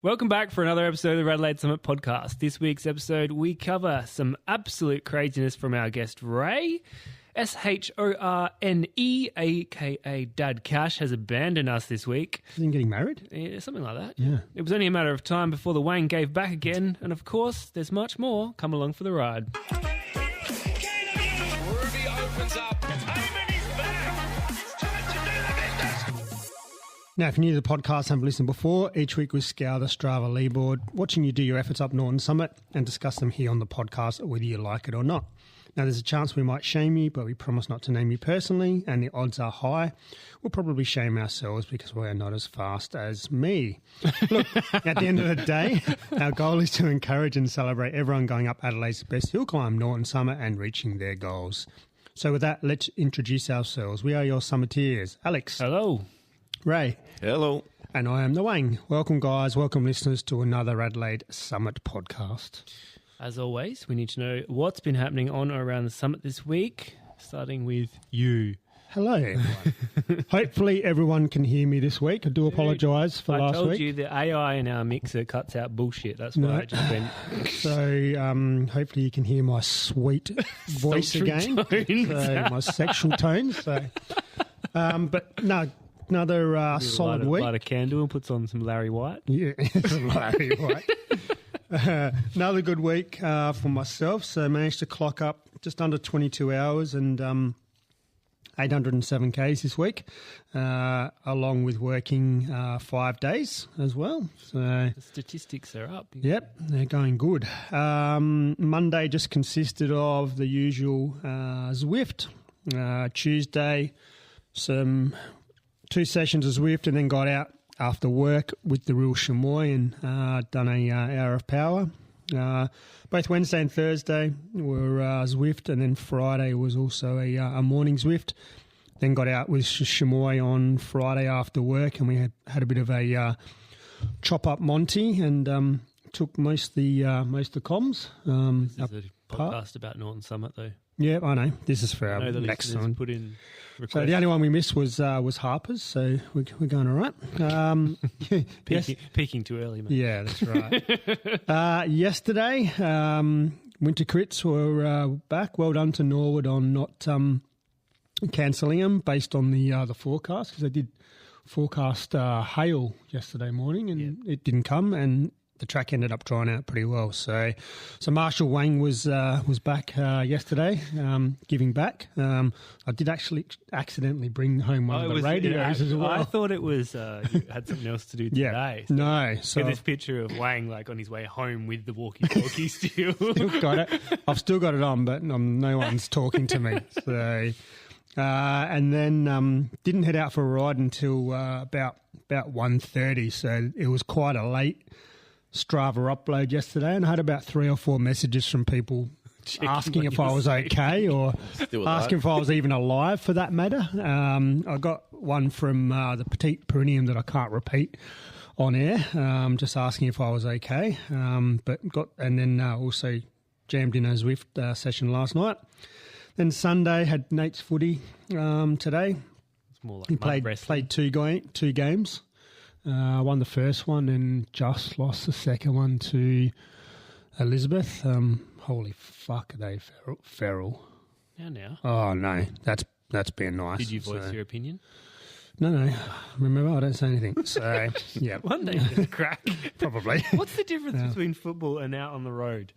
Welcome back for another episode of the RADELAIDE Summit Podcast. This week's episode, we cover some absolute craziness from our guest, Ray. Shorne, a.k.a. Dad Cash, has abandoned us this week. Isn't he getting married? Yeah, something like that. Yeah. It was only a matter of time before the Wang gave back again. And of course, there's much more. Come along for the ride. Ruby opens up. Heyman is back. It's time to do the business. Now, if you're new to the podcast, haven't listened before, each week we scour the Strava leaderboard, watching you do your efforts up Norton Summit and discuss them here on the podcast, whether you like it or not. Now, there's a chance we might shame you, but we promise not to name you personally, and the odds are high. We'll probably shame ourselves because we are not as fast as me. Look, at the end of the day, our goal is to encourage and celebrate everyone going up Adelaide's best hill climb, Norton Summit, and reaching their goals. So with that, let's introduce ourselves. We are your summiteers. Alex. Hello. Ray. Hello. And I am the Wang. Welcome, guys. Welcome, listeners, to another Adelaide Summit podcast. As always, we need to know what's been happening on or around the summit this week, starting with you. Hello, everyone. Hopefully everyone can hear me this week. I do apologise for last week. I told you the AI in our mixer cuts out bullshit. That's why it just went. So hopefully you can hear my sweet voice again. So my sexual tones. So, but no, another solid week. Light a candle and puts on some Larry White. Yeah, some Larry White. Another good week for myself. So managed to clock up just under 22 hours and 807 Ks this week, along with working 5 days as well. So the statistics are up. Yep, they're going good. Monday just consisted of the usual Zwift. Tuesday, some 2 sessions of Zwift, and then got out after work with the real chamois and done a hour of power. Both Wednesday and Thursday were Zwift, and then Friday was also a morning Zwift. Then got out with chamois on Friday after work, and we had a bit of a chop up Monty, and took most of the comms. This is a podcast about Norton Summit, though. Yeah, I know. This is for our next one. Put in requests. So the only one we missed was Harper's, so we're going all right. Peaking too early, mate. Yeah, that's right. Yesterday, Winter Crits were back. Well done to Norwood on not cancelling them based on the forecast, because they did forecast hail yesterday morning, and it didn't come, and the track ended up drying out pretty well. So Marshall Wang was back yesterday, giving back. I did actually accidentally bring home one of the radios as well. I thought it was you had something else to do today. Yeah, so no. So this picture of Wang like on his way home with the walkie-talkie still. Still got it. I've still got it on, but no one's talking to me. So and then didn't head out for a ride until about 1:30. So it was quite a late Strava upload yesterday, and I had about 3 or 4 messages from people asking if I was okay, or asking if I was even alive for that matter. I got one from the Petite Perineum that I can't repeat on air, just asking if I was okay. And then also jammed in a Zwift session last night. Then Sunday had Nate's footy today. It's more like he played two games. Won the first one and just lost the second one to Elizabeth. Holy fuck, are they feral? Now. Oh, no. That's being nice. Did you voice your opinion? No. Remember, I don't say anything. So, yeah. One day you're going to crack. Probably. What's the difference between football and out on the road?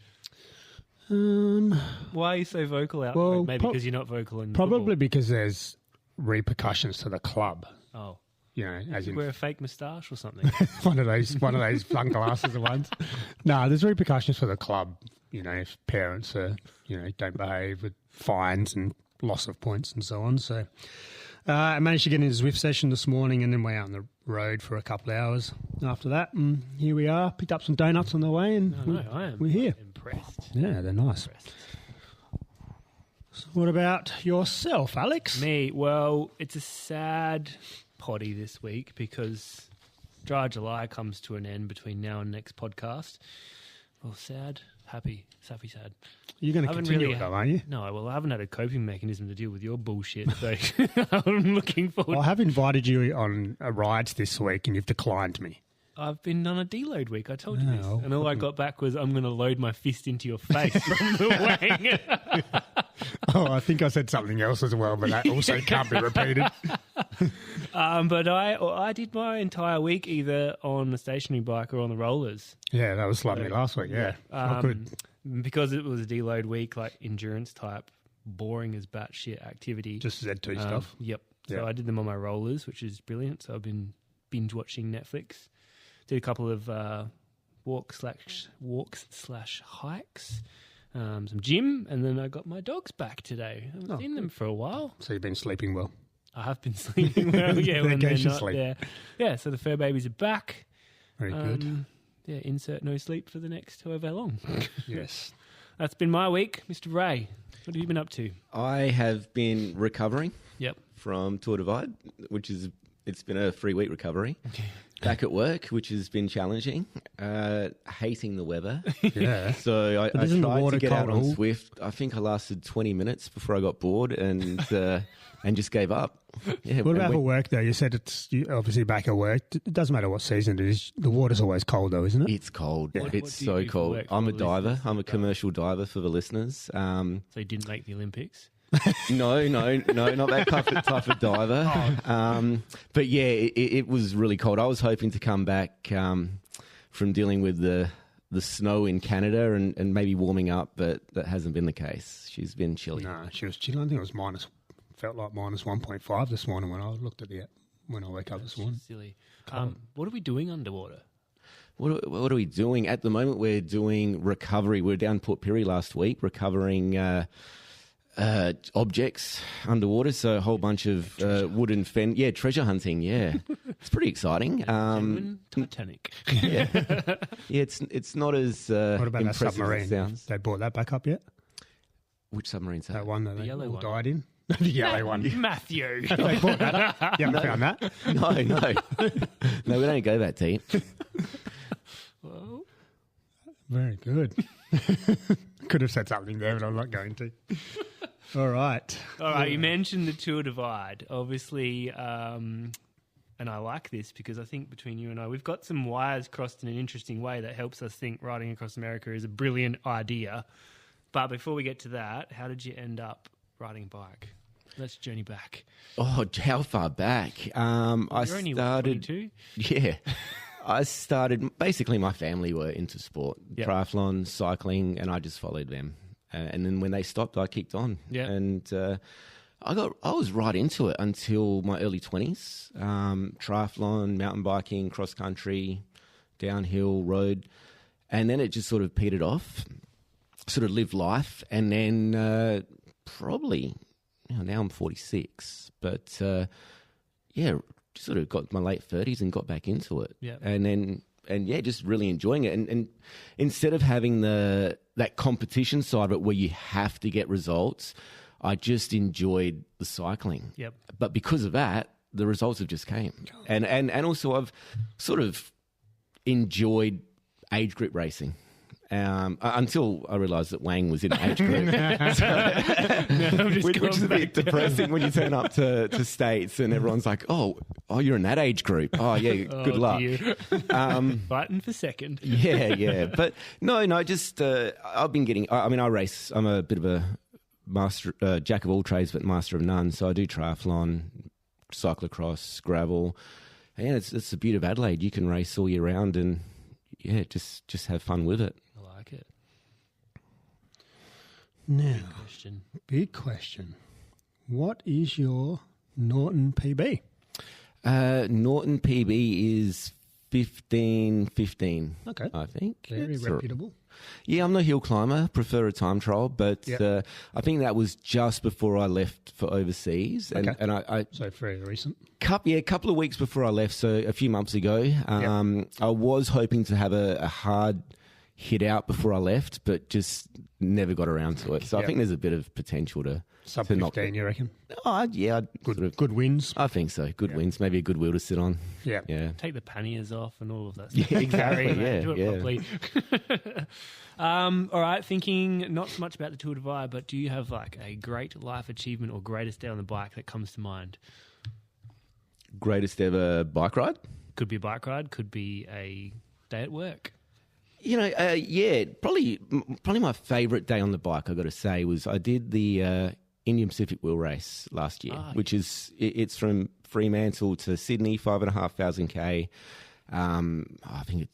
Why are you so vocal out there? Maybe because you're not vocal in probably football. Because there's repercussions to the club. Oh. You know, as you in wear a fake moustache or something. one of those sunglasses ones. No, there's repercussions for the club. You know, if parents are, don't behave, with fines and loss of points and so on. So I managed to get in a Zwift session this morning, and then we're out on the road for a couple of hours after that. And here we are. Picked up some donuts on the way, and we're here. Impressed. Yeah, they're nice. So what about yourself, Alex? Me? Well, it's a sad potty this week because Dry July comes to an end between now and next podcast. Well, sad, happy, sad. You're going to continue it though, aren't you? No, well, I haven't had a coping mechanism to deal with your bullshit, so I'm looking forward. I have invited you on a ride this week and you've declined me. I've been on a deload week. I told you this. Oh. And all I got back was, I'm going to load my fist into your face from the wang. Oh, I think I said something else as well, but that also can't be repeated. But I did my entire week either on the stationary bike or on the rollers. Yeah, that was like me last week. Yeah, not good. Because it was a deload week, like endurance type, boring as batshit activity. Just Z2 stuff. Yep. So Yeah. I did them on my rollers, which is brilliant. So I've been binge watching Netflix. Did a couple of walks / hikes, some gym, and then I got my dogs back today. I haven't seen them for a while. So you've been sleeping well. I have been sleeping well, yeah, when they're Vacation not sleep. there. Yeah, so the fur babies are back. Very good. Yeah, insert no sleep for the next however long. Yes. That's been my week. Mr. Ray, what have you been up to? I have been recovering Yep. from Tour Divide, it's been a 3-week recovery. Back at work, which has been challenging. Hating the weather. Yeah. So I isn't the tried water to get out cold? on Swift. I think I lasted 20 minutes before I got bored and just gave up. Yeah, What and about for went- work, though? You said it's obviously back at work. It doesn't matter what season it is. The water's always cold, though, isn't it? It's cold. What It's do you so do for cold. work I'm for a the diver. listeners? I'm a commercial diver for the listeners. So you didn't make the Olympics? No, not that type of diver. But yeah, it was really cold. I was hoping to come back from dealing with the snow in Canada and maybe warming up, but that hasn't been the case. She's been chilly. No, she was chilling. I think it was felt like minus 1.5 this morning when I looked at when I woke up this morning. Silly. What are we doing underwater? What are we doing? At the moment, we're doing recovery. We were down Port Pirie last week, recovering objects underwater. So a whole bunch of wooden treasure hunting. Yeah, it's pretty exciting. Genuine Titanic. Yeah, it's not as What about that impressive as it submarine? sounds. They brought that back up yet? Which submarine's that? That one that they yellow all one. died in? The yellow one. Matthew. They brought that up. You haven't found that? No, we don't go that deep. Well, Very good. Could have said something there, but I'm not going to. All right. all right, you mentioned the Tour Divide, obviously, and I like this because I think between you and I, we've got some wires crossed in an interesting way that helps us think riding across America is a brilliant idea. But before we get to that, how did you end up riding a bike? Let's journey back. Oh, how far back? I You're only, what, started. 22? Yeah. I started, basically my family were into sport, Yep. triathlon, cycling, and I just followed them. And then when they stopped, I kicked on. Yeah. And I was right into it until my early 20s. Triathlon, mountain biking, cross country, downhill, road. And then it just sort of petered off, sort of lived life. And then probably, now I'm 46, but just sort of got my late 30s and got back into it. Yeah. And just really enjoying it. And instead of having that competition side of it where you have to get results, I just enjoyed the cycling. Yep. But because of that, the results have just came. And also I've sort of enjoyed age group racing. Until I realised that Wang was in an age group. Which is a bit depressing when you turn up to States and everyone's like, oh, you're in that age group. Oh, yeah, good luck. Dear. Fighting for second. Yeah. But no, just I've been getting, I race. I'm a bit of a master, jack of all trades, but master of none. So I do triathlon, cyclocross, gravel. And it's the beauty of Adelaide. You can race all year round and, yeah, just have fun with it. I like it. Now, Question. big question. What is your Norton PB? Norton PB is 15:15. Okay. I think. Very It's all right. reputable. Yeah, I'm not a hill climber. Prefer a time trial, but Yep. I think that was just before I left for overseas, and Okay. and I So very recent. a couple of weeks before I left, so a few months ago. I was hoping to have a hard hit out before I left, but just never got around to it. So I Yep. think there's a bit of potential to Sub knock 15, you reckon? Oh, yeah, Good wins. I think so. Good wins, maybe a good wheel to sit on. Yeah. Yeah. Take the panniers off and all of that Yeah, stuff. exactly. Do it Yeah. properly. All right, thinking not so much about the Tour Divide, but do you have like a great life achievement or greatest day on the bike that comes to mind? Greatest ever bike ride? Could be a bike ride, could be a day at work. Probably my favourite day on the bike, I got to say, was I did the Indian Pacific Wheel Race last year, which is it's from Fremantle to Sydney, 5,500 k. I think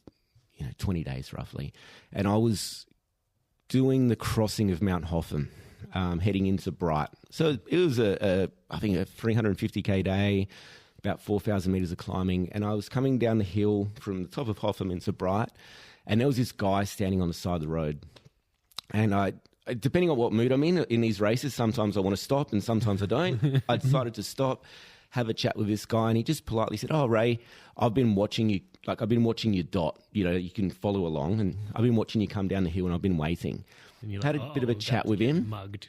20 days roughly, and I was doing the crossing of Mount Hotham, heading into Bright. So it was I think a 350k day, about 4,000 metres of climbing, and I was coming down the hill from the top of Hotham into Bright, and there was this guy standing on the side of the road, and I, depending on what mood I'm in these races, sometimes I want to stop and sometimes I don't. I decided to stop, have a chat with this guy, and he just politely said, "Oh, Ray, I've been watching you. I've been watching your dot. You can follow along, and I've been watching you come down the hill, and I've been waiting." And had a bit of a chat with him, mugged.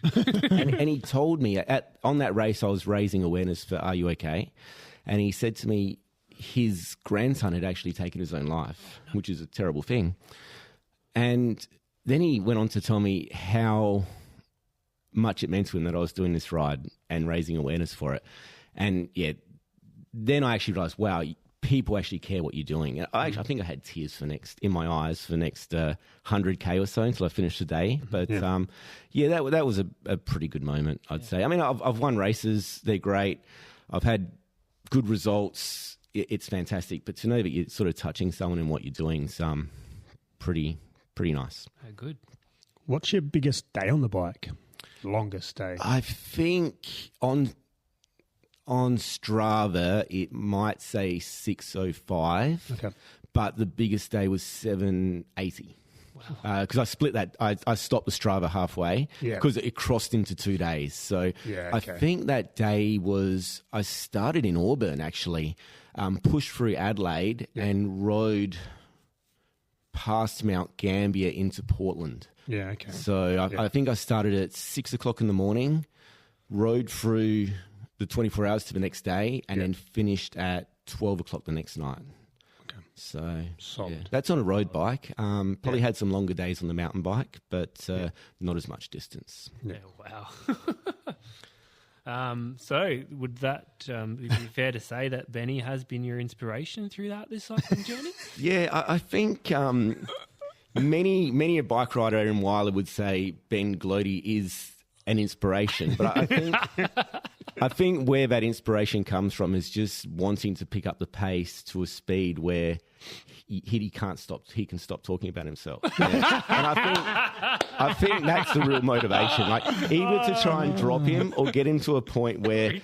and he told me on that race I was raising awareness for Are You OK? And he said to me his grandson had actually taken his own life, which is a terrible thing. And then he went on to tell me how much it meant to him that I was doing this ride and raising awareness for it. And then I actually realised, wow, people actually care what you're doing. And I think I had tears in my eyes for the next 100k or so until I finished the day. But that was a pretty good moment, I'd say. I mean, I've won races; they're great. I've had good results. It's fantastic. But to know that you're sort of touching someone in what you're doing is pretty nice. Oh, good. What's your biggest day on the bike? Longest day? I think on Strava, it might say 6:05, Okay. but the biggest day was 7:80. Wow. Because I split that. I stopped the Strava halfway because it crossed into 2 days. So I think that day I started in Auburn, actually, pushed through Adelaide and rode past Mount Gambier into Portland. Yeah, okay. So I think I started at 6 o'clock in the morning, rode through the 24 hours to the next day, and then finished at 12 o'clock the next night. Okay. So that's on a road bike. Probably had some longer days on the mountain bike, but not as much distance. Yeah, wow. So would that be fair to say that Benny has been your inspiration throughout this cycling journey? Yeah, I think many a bike rider in Wyler would say Ben Glody is an inspiration, but I think where that inspiration comes from is just wanting to pick up the pace to a speed where he can't stop. He can stop talking about himself, and I think that's the real motivation. Like either to try and drop him or get him to a point where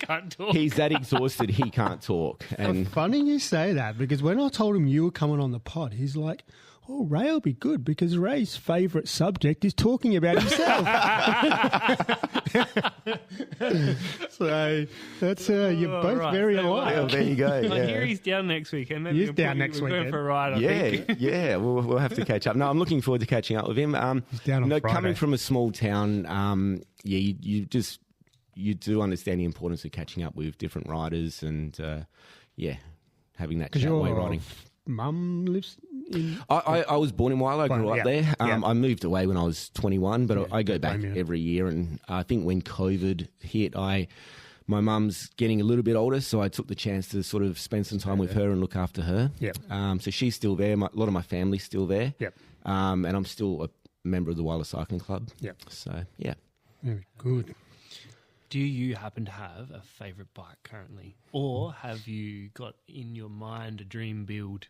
he's that exhausted he can't talk. And funny you say that, because when I told him you were coming on the pod, he's like, "Oh, Ray will be good because Ray's favourite subject is talking about himself." So that's you're both very alike. Well, there you go. I hear he's down next weekend. Maybe he's down next weekend. Going for a ride. I think. We'll have to catch up. No, I'm looking forward to catching up with him. He's down on Friday. Coming from a small town, you do understand the importance of catching up with different riders and having that chat while riding. Mum lives in... I was born in Wyler. I grew up there. I moved away when I was 21, but I go back every year. And I think when COVID hit, my mum's getting a little bit older, so I took the chance to sort of spend some time with her and look after her. Yep. So she's still there. A lot of my family's still there. Yep. And I'm still a member of the Wyler Cycling Club. Yep. So, yeah. Very good. Do you happen to have a favourite bike currently? Or have you got in your mind a dream build?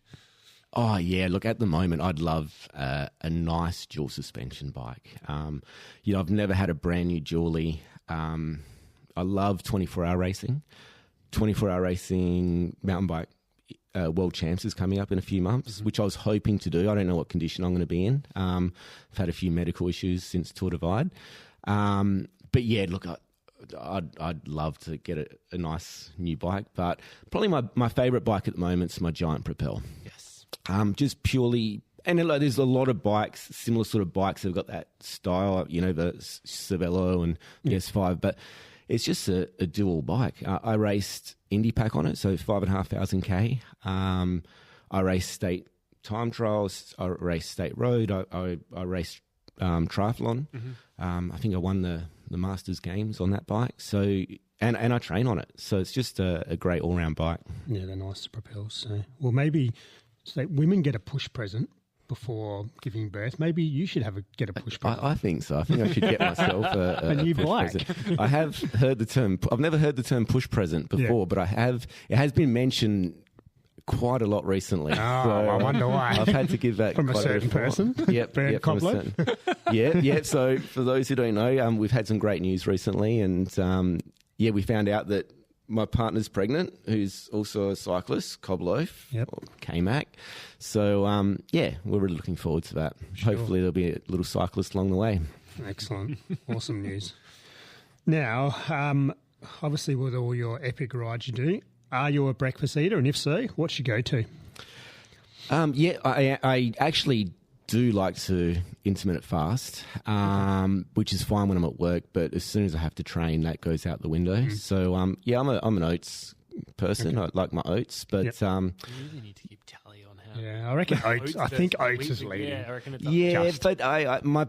Oh, yeah. Look, at the moment, I'd love a nice dual suspension bike. I've never had a brand new dually. I love 24-hour racing. 24-hour racing mountain bike World Champs is coming up in a few months, which I was hoping to do. I don't know what condition I'm going to be in. I've had a few medical issues since Tour Divide. But, yeah, look, I'd love to get a nice new bike, but probably my favourite bike at the moment is my Giant Propel. Yes. Just purely, and there's a lot of bikes, similar sort of bikes that have got that style, the Cervelo and the S5, but it's just a dual bike. I raced Indy Pack on it, so 5,500 K. I raced state time trials. I raced state road. I raced triathlon. I think I won the Masters Games on that bike. So and I train on it. So it's just a great all-round bike. Yeah, they're nice to propel. So, well, maybe women get a push present before giving birth. Maybe you should get a push present. I think so. I think I should get myself a new push bike. present. I have heard the term. I've never heard the term push present before, but I have. It has been mentioned quite a lot recently. Oh, I wonder why. I've had to give that From a quite certain bit of thought. person? Yep, Bernd from a Kobler? certain- yeah. So for those who don't know, we've had some great news recently, and we found out that my partner's pregnant, who's also a cyclist, Koblof, Yep. or K-Mac. So we're really looking forward to that. Sure. Hopefully there'll be a little cyclist along the way. Excellent. Awesome news. Now, obviously with all your epic rides you do, are you a breakfast eater? And if so, what's your go-to? I actually do like to intermittent fast, which is fine when I'm at work, but as soon as I have to train, that goes out the window. So, I'm an oats person. I like my oats, but You really need to keep tally on how. Yeah, I reckon oats. I think oats is leading. Yeah, I reckon it's yeah, but my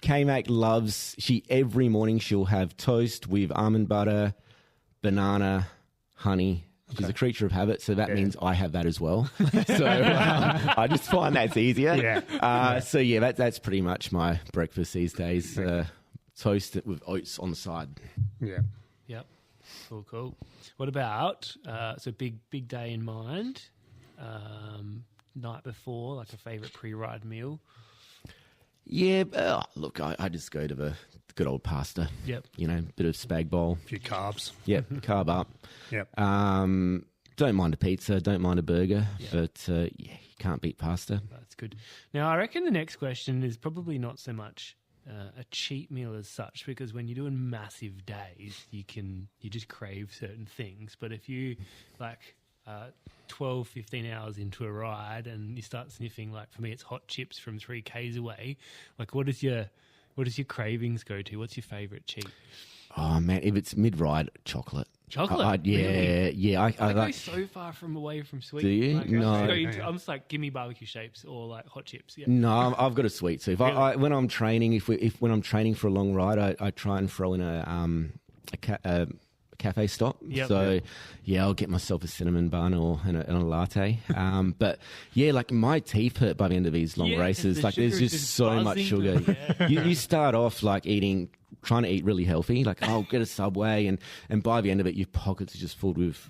K-Mac loves. Every morning she'll have toast with almond butter, banana, honey. She's a creature of habit, so that means I have that as well. So I just find that's easier. Yeah. That's pretty much my breakfast these days. Toast with oats on the side. Yeah. Yep. Cool. What about so big day in mind? Night before, like a favourite pre-ride meal. Yeah, look, I just go to the good old pasta. Yep. Bit of spag bowl. A few carbs. Yep, carb up. Yep. Don't mind a pizza, don't mind a burger, but you can't beat pasta. That's good. Now, I reckon the next question is probably not so much a cheat meal as such, because when you're doing massive days, you just crave certain things. But if you 12, 15 hours into a ride and you start sniffing, like for me, it's hot chips from 3Ks away. Like, what does your cravings go to? What's your favourite cheat? Oh man, if it's mid-ride, chocolate. Chocolate? Yeah. I I go like. so far from away from sweet. Do you? Like, No. I'm just like, give me barbecue shapes or like hot chips. Yeah. No, I've got a sweet tooth. Really? When I'm training, when I'm training for a long ride, I try and throw in a cafe stop. Yep. So I'll get myself a cinnamon bun and a latte. But like my teeth hurt by the end of these long Yeah, races. the Like there's sugar is just just so much buzzing sugar. through, yeah. You start off like trying to eat really healthy. Like, I'll get a Subway, and by the end of it, your pockets are just filled with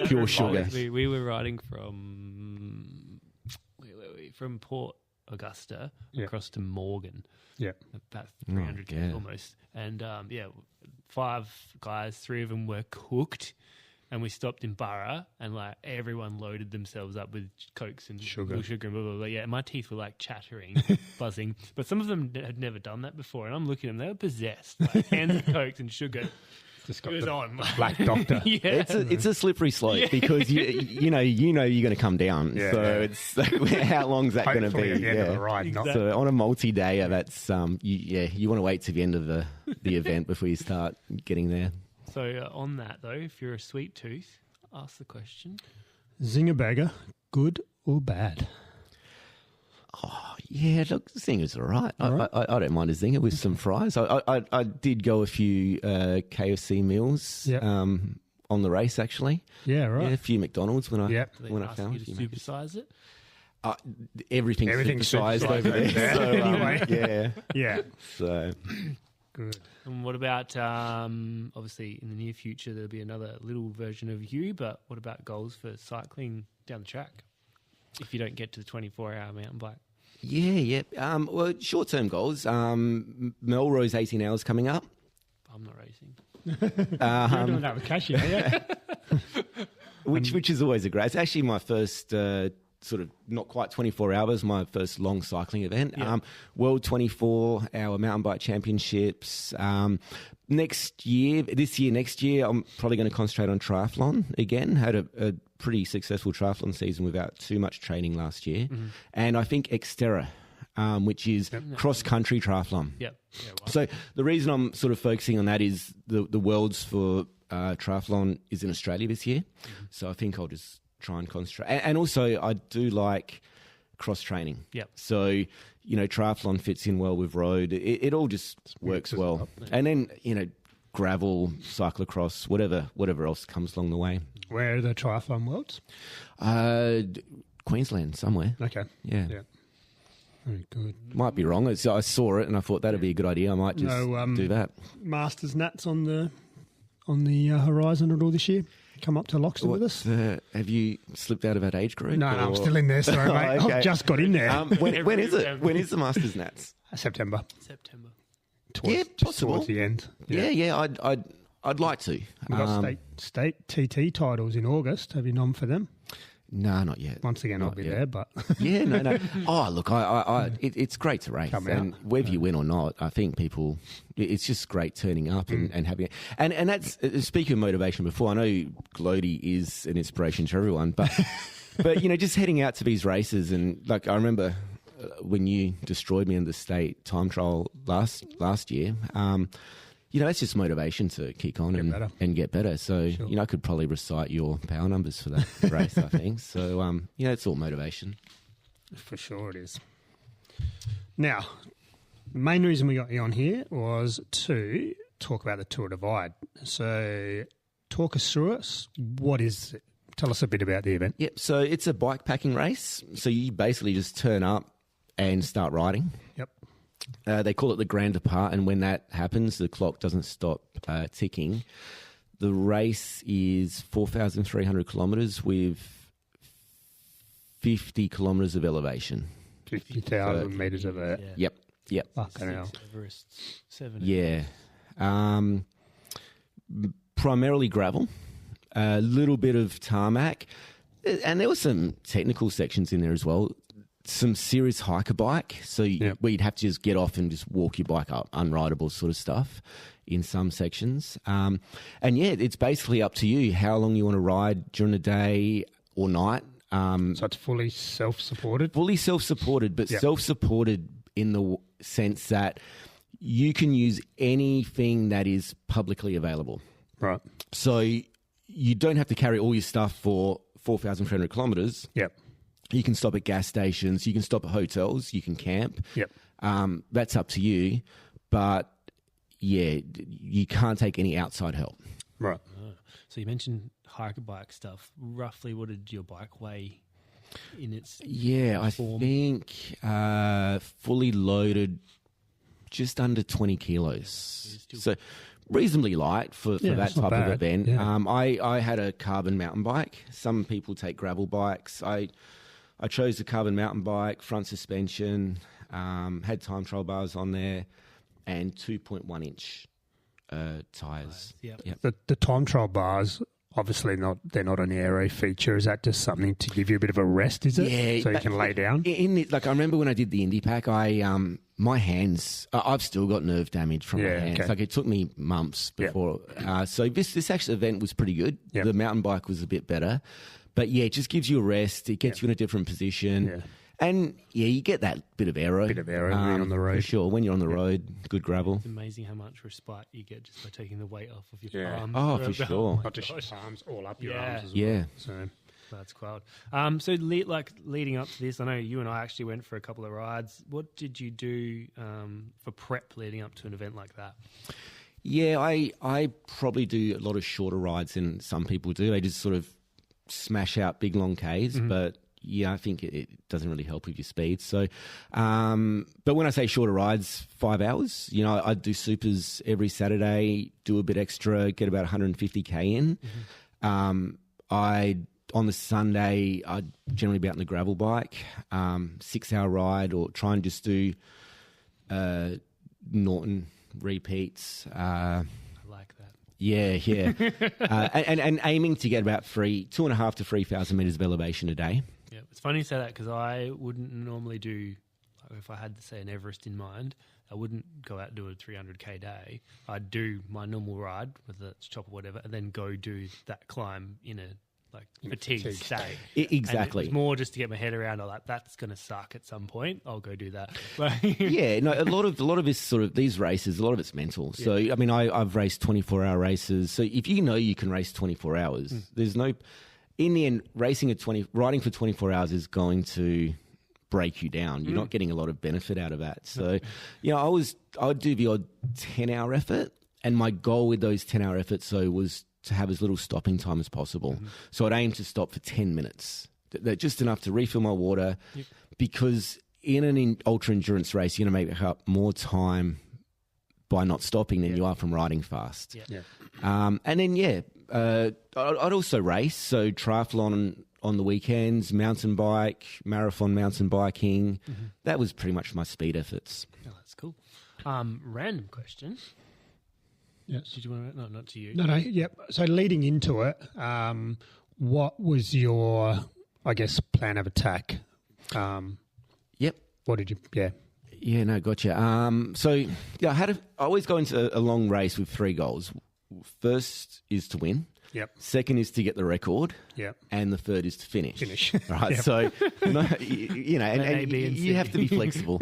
pure sugar. We were riding from from Port Augusta across to Morgan. Yeah. About 300 Oh, yeah. almost. And 5 guys, 3 of them were cooked. And we stopped in Burra, and like everyone loaded themselves up with Cokes and sugar and blah, blah, blah. Yeah, and my teeth were like chattering, buzzing. But some of them had never done that before, and I'm looking at them; they were possessed. Like, hands of Cokes and sugar. Just got It was the on. black doctor. Yeah. It's a slippery slope because you know you're going to come down. Yeah, so yeah. it's like, how long's that going to Hopefully be? at the end of the ride, not So on a multi-day, that's you want to wait to the end of the event before you start getting there. So on that though, if you're a sweet tooth, ask the question. Zinger Bagger, good or bad? Oh, yeah, look, Zinger's all right. I don't mind a Zinger with some fries. I did go a few KFC meals Yep. on the race, actually. Yeah, right. Yeah, a few McDonald's when I Yep. Do they when I ask found you a to few. supersize it? Everything's Everything's supersized over supersized there. over So, there. Anyway. yeah. Yeah. So Good. And what about, obviously, in the near future, there'll be another little version of you, but what about goals for cycling down the track if you don't get to the 24-hour mountain bike? yeah. Well, short-term goals. Melrose 18 hours coming up. I'm not racing. You're doing that with Cashy, are you? Which is always a great. It's actually my first sort of not quite 24 hours, my first long cycling event. Yeah. World 24-hour mountain bike championships. Next year, I'm probably going to concentrate on triathlon again. Had a pretty successful triathlon season without too much training last year. Mm-hmm. And I think Xterra, which is cross-country triathlon. Yep. Yeah, well, So the reason I'm sort of focusing on that is the Worlds for triathlon is in Australia this year. Mm-hmm. So I think I'll just try and concentrate. And also I do like cross-training. Yep. So, triathlon fits in well with road. It all just works well. And then, gravel, cyclocross, whatever else comes along the way. Where are the triathlon worlds? Queensland, somewhere. Okay. Yeah. Very good. Might be wrong. I saw it and I thought that'd be a good idea. I might just do that. Masters Nats on the horizon at all this year? Come up to Loxton with us? Have you slipped out of that age group? No, I'm still in there. Sorry, mate. Okay. I've just got in there. When is it? When is the Masters Nats? September. Yeah, possible. Towards the end. Yeah. I'd like to. We've got state TT titles in August. Have you nom for them? No, not yet. Once again, I'll be there, but... Yeah, no. Oh, look, it's great to race. And whether you win or not, I think people... It's just great turning up and having it. And that's... Speaking of motivation before, I know Glody is an inspiration to everyone, but just heading out to these races and, like, I remember when you destroyed me in the state time trial last year... that's just motivation to kick on and get better. So, I could probably recite your power numbers for that race, I think. So, it's all motivation. For sure it is. Now, the main reason we got you on here was to talk about the Tour Divide. So, talk us through it. What is it? Tell us a bit about the event. Yep. So, it's a bike packing race. So, you basically just turn up and start riding. Yep. They call it the Grand Depart, and when that happens, the clock doesn't stop ticking. The race is 4,300 kilometres with 50 kilometres of elevation. 50,000 metres of it. Yep. Fucking hell. Everest, 7. Yeah. Primarily gravel, a little bit of tarmac, and there were some technical sections in there as well. Some serious hiker bike, where you'd have to just get off and just walk your bike up, unrideable sort of stuff in some sections. It's basically up to you how long you want to ride during the day or night. So it's fully self-supported? Fully self-supported, but self-supported in the sense that you can use anything that is publicly available. Right. So you don't have to carry all your stuff for 4,300 kilometres. Yep. You can stop at gas stations. You can stop at hotels. You can camp. Yep. That's up to you. But, you can't take any outside help. Right. So you mentioned hiker bike stuff. Roughly what did your bike weigh in its form? I think fully loaded just under 20 kilos. So reasonably light for that type of event. Yeah. I had a carbon mountain bike. Some people take gravel bikes. I chose the carbon mountain bike, front suspension, had time trial bars on there, and 2.1 inch tyres. Yep. The time trial bars, obviously they're not an aero feature. Is that just something to give you a bit of a rest, is it? Yeah. So you can lay down? I remember when I did the Indy Pack, my hands, I've still got nerve damage from my hands. Okay. Like it took me months before. So this actual event was pretty good. Yep. The mountain bike was a bit better. But it just gives you a rest. It gets you in a different position. Yeah. And you get that bit of aero. When you're on the road. For sure. When you're on the road, good gravel. It's amazing how much respite you get just by taking the weight off of your palms. Oh, for sure. Not just your palms, all up your arms as well. Yeah. So that's wild. So leading up to this, I know you and I actually went for a couple of rides. What did you do for prep leading up to an event like that? Yeah, I probably do a lot of shorter rides than some people do. They just sort of smash out big long Ks, but I think it doesn't really help with your speed. So, but when I say shorter rides, 5 hours, I do supers every Saturday, do a bit extra, get about 150K in. On the Sunday, I'd generally be out on the gravel bike, 6 hour ride, or try and just do Norton repeats. I like that. Yeah. and aiming to get about 2.5 to 3,000 metres of elevation a day. Yeah, it's funny you say that because I wouldn't normally do, if I had to say an Everest in mind, I wouldn't go out and do a 300K day. I'd do my normal ride, whether it's chop or whatever, and then go do that climb in a fatigue state. Exactly. And it was more just to get my head around, that's going to suck at some point. I'll go do that. A lot of this sort of these races, a lot of it's mental. So I mean, I've raced 24-hour races. So if you can race 24 hours, there's no. In the end, riding for 24 hours is going to break you down. You're not getting a lot of benefit out of that. So, I would do the odd 10-hour effort. And my goal with those 10-hour efforts, so, was to have as little stopping time as possible. So I'd aim to stop for 10 minutes. Just enough to refill my water, because in an ultra-endurance race, you're going to make up more time by not stopping than you are from riding fast. And then, I'd also race, so triathlon on the weekends, mountain bike, marathon mountain biking. That was pretty much my speed efforts. Oh, that's cool. Random question. Yes. Did you want to? No, not to you. No, yep. So leading into it, what was your, I guess, plan of attack? Yep. What did you, Yeah, no, gotcha. I always go into a long race with 3 goals. First is to win. Yep. Second is to get the record. Yep. And the third is to finish. Right. Yep. So, and A, B, and C. you have to be flexible.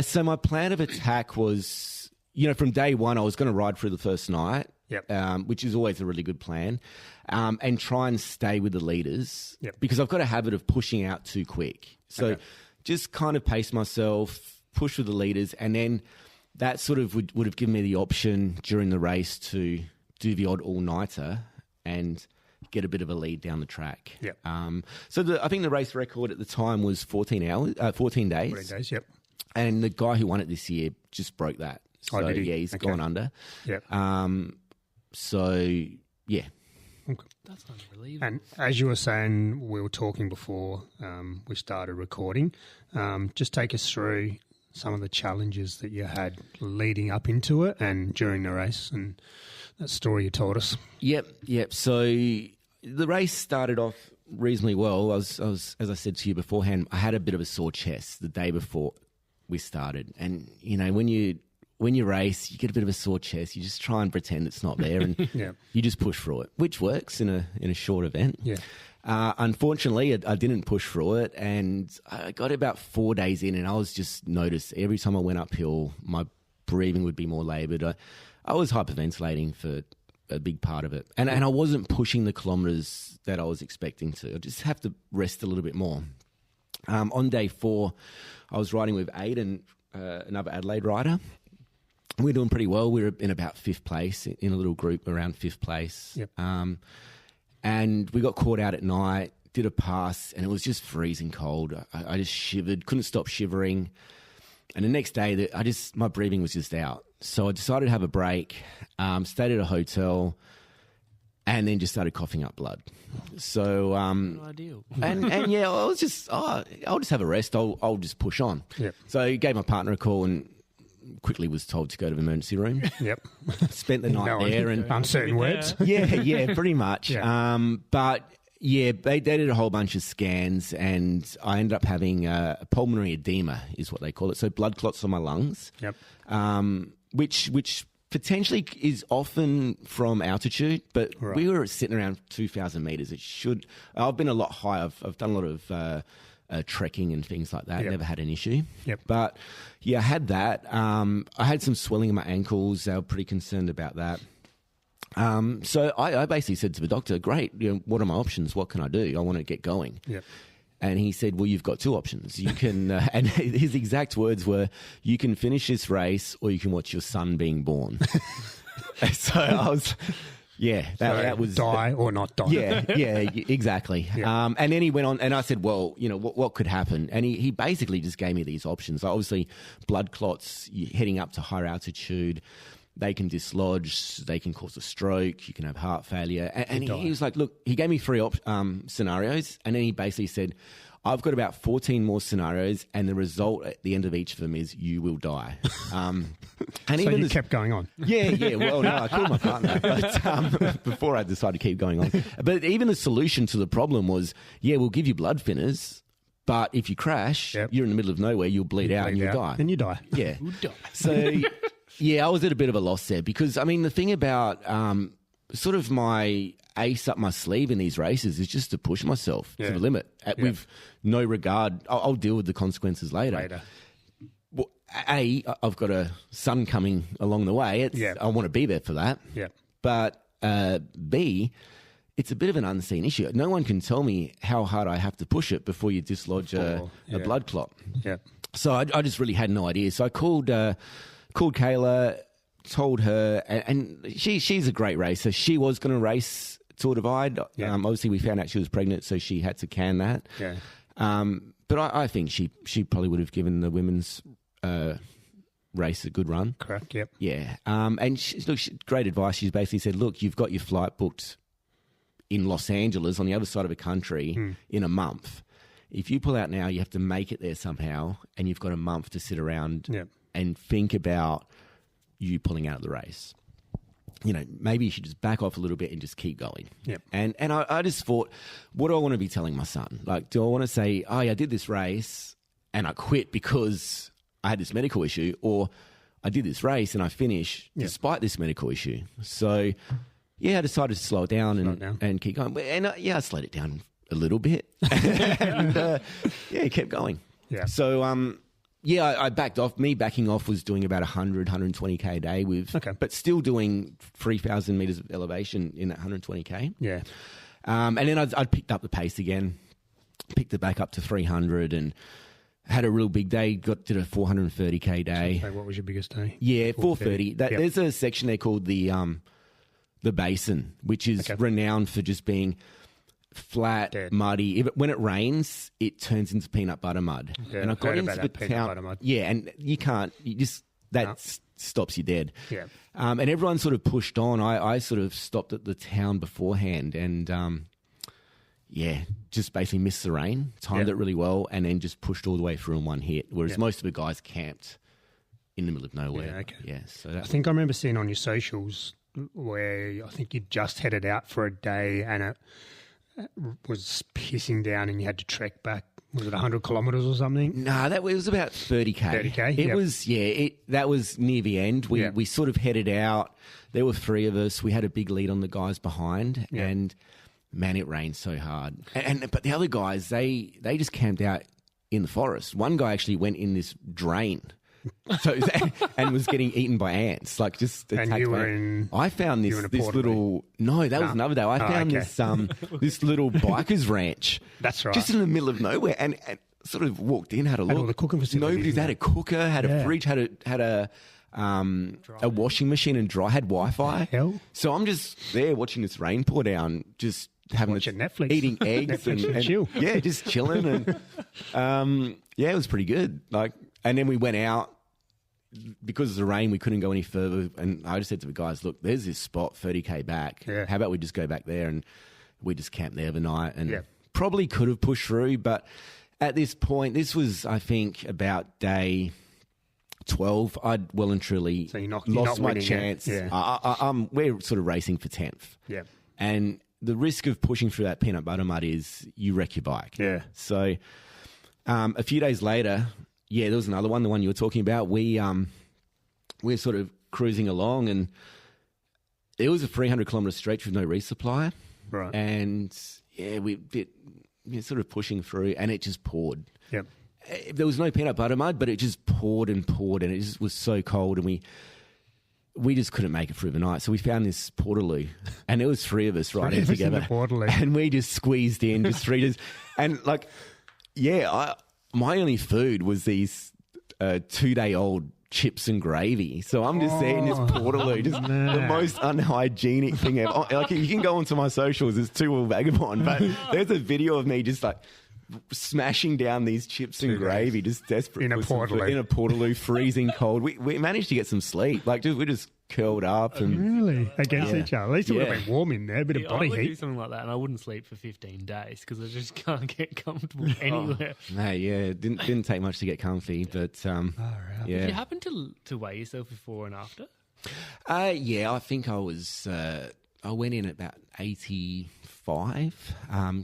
So my plan of attack was, from day one, I was going to ride through the first night. Yep. Which is always a really good plan, and try and stay with the leaders. Yep. Because I've got a habit of pushing out too quick. So just kind of pace myself, push with the leaders, and then that sort of would have given me the option during the race to do the odd all-nighter and get a bit of a lead down the track. Yep. So I think the race record at the time was 14 days. 14 days, yep. And the guy who won it this year just broke that. So, did he? yeah, he's gone under. Yep. So, yeah. Okay. That's unbelievable. And as you were saying, we were talking before we started recording. Just take us through some of the challenges that you had leading up into it and during the race, and that story you told us. Yep. So the race started off reasonably well. I was, as I said to you beforehand, I had a bit of a sore chest the day before we started, and when you race, you get a bit of a sore chest. You just try and pretend it's not there, and you just push through it, which works in a short event. Yeah. Unfortunately, I didn't push through it, and I got about 4 days in, and I was just noticed every time I went uphill, my breathing would be more laboured. I was hyperventilating for a big part of it, and I wasn't pushing the kilometres that I was expecting to. I just have to rest a little bit more. On day 4, I was riding with Aiden, another Adelaide rider. We're doing pretty well. We're in about 5th place in a little group around 5th place. Yep. And we got caught out at night, did a pass, and it was just freezing cold. I just shivered, couldn't stop shivering. And the next day, my breathing was just out. So I decided to have a break, stayed at a hotel, and then just started coughing up blood. So, Ideal. and yeah, I was just, I'll just have a rest. I'll just push on. Yep. So I gave my partner a call and quickly was told to go to the emergency room. Yep. Spent the night there and uncertain words. Yeah, pretty much. Yeah. But yeah, they did a whole bunch of scans, and I ended up having pulmonary edema, is what they call it. So blood clots on my lungs. Yep. Which potentially is often from altitude, but we were sitting around 2,000 meters. I've been a lot higher. I've done a lot of trekking and things like that. Yep. Never had an issue. Yep. But yeah, I had that. I had some swelling in my ankles. They were pretty concerned about that. So I basically said to the doctor, great, what are my options? What can I do? I want to get going. Yep. And he said, well, you've got 2 options. You can, and his exact words were, you can finish this race or you can watch your son being born. So I was... Yeah, that was die or not die. Yeah, exactly. Yeah. And then he went on, and I said, "Well, what could happen?" And he basically just gave me these options. Obviously, blood clots heading up to higher altitude, they can dislodge, they can cause a stroke, you can have heart failure. And he was like, "Look," he gave me 3 scenarios, and then he basically said, I've got about 14 more scenarios, and the result at the end of each of them is you will die. And so even you kept going on. Yeah. Well, no, I called my partner but, before I decided to keep going on. But even the solution to the problem was, we'll give you blood thinners, but if you crash, you're in the middle of nowhere, you'll bleed out and you'll die. Then you die. Yeah. You'll die. So, I was at a bit of a loss there because, I mean, the thing about sort of my ace up my sleeve in these races is just to push myself to the limit with no regard. I'll deal with the consequences later. Well, I've got a son coming along the way. I want to be there for that. Yeah. But B, it's a bit of an unseen issue. No one can tell me how hard I have to push it before you dislodge a blood clot. Yeah. So I just really had no idea. So I called Kayla, told her, and she's a great racer. She was going to race Tour Divide. Yeah. Obviously, we found out she was pregnant, so she had to can that. Yeah. But I think she probably would have given the women's race a good run. Correct. Yep. Yeah. And great advice. She's basically said, look, you've got your flight booked in Los Angeles on the other side of the country in a month. If you pull out now, you have to make it there somehow, and you've got a month to sit around and think about you pulling out of the race. Maybe you should just back off a little bit and just keep going. Yep. And I just thought, what do I want to be telling my son? Like, do I want to say, oh, yeah, I did this race and I quit because I had this medical issue, or I did this race and I finished despite this medical issue? So, yeah, I decided to slow it down and keep going. And, I slowed it down a little bit. And, kept going. Yeah. So, I backed off. Me backing off was doing about 100, 120K a day but still doing 3,000 meters of elevation in that 120K. Yeah. And then I'd picked up the pace again, picked it back up to 300 and had a real big day, did a 430K day. So what was your biggest day? Yeah, 430. There's a section there called the Basin, which is renowned for just being flat, muddy. When it rains, it turns into peanut butter mud. Yeah, and I got into the peanut butter mud. Yeah, and that stops you dead. Yeah. And everyone sort of pushed on. I sort of stopped at the town beforehand and, just basically missed the rain, timed it really well, and then just pushed all the way through in one hit, whereas most of the guys camped in the middle of nowhere. Yeah, okay. Yeah, so I think I remember seeing on your socials where I think you just headed out for a day and it was pissing down and you had to trek back. Was it 100 kilometres or something? No, it was about 30K. 30K? It was, that was near the end. We sort of headed out. There were three of us. We had a big lead on the guys behind and, man, it rained so hard. But the other guys, they just camped out in the forest. One guy actually went in this drain. And was getting eaten by ants, like just attacked. And you were I found this little. No, that was another day. I found this little bikers ranch. That's right. Just in the middle of nowhere, and sort of walked in, had a look. All the cooking facilities. Nobody's had a cooker, had a fridge, had a washing machine and had Wi-Fi. Hell. So I'm just there watching this rain pour down, just having Netflix, eating eggs and chill. Yeah, just chilling and it was pretty good. And then we went out. Because of the rain, we couldn't go any further. And I just said to the guys, look, there's this spot 30K back. Yeah. How about we just go back there? And we just camped there the night and probably could have pushed through. But at this point, this was, I think, about day 12. I'd well and truly lost my chance. Yeah. We're sort of racing for 10th. Yeah. And the risk of pushing through that peanut butter mud is you wreck your bike. Yeah. So a few days later... Yeah, there was another one, the one you were talking about. We're sort of cruising along, and it was a 300-kilometre stretch with no resupply. Right. And, we're sort of pushing through, and it just poured. Yep. There was no peanut butter mud, but it just poured, and it just was so cold, and we just couldn't make it through the night. So we found this portaloo, and there was three of us riding together. In the portaloo. And we just squeezed in, just 3 days. And, my only food was these 2-day-old chips and gravy. So I'm just there in this portaloo, just the most unhygienic thing ever. You can go onto my socials, it's Two-Wheel Vagabond, but there's a video of me just smashing down these chips and gravy, just desperate. In a portaloo, freezing cold. We managed to get some sleep. We just curled up. And really? Against each other? At least it would have been warm in there, a bit of body I would heat. do something like that, and I wouldn't sleep for 15 days because I just can't get comfortable anywhere. It didn't take much to get comfy, but Did you happen to weigh yourself before and after? I think I was. I went in at about 85.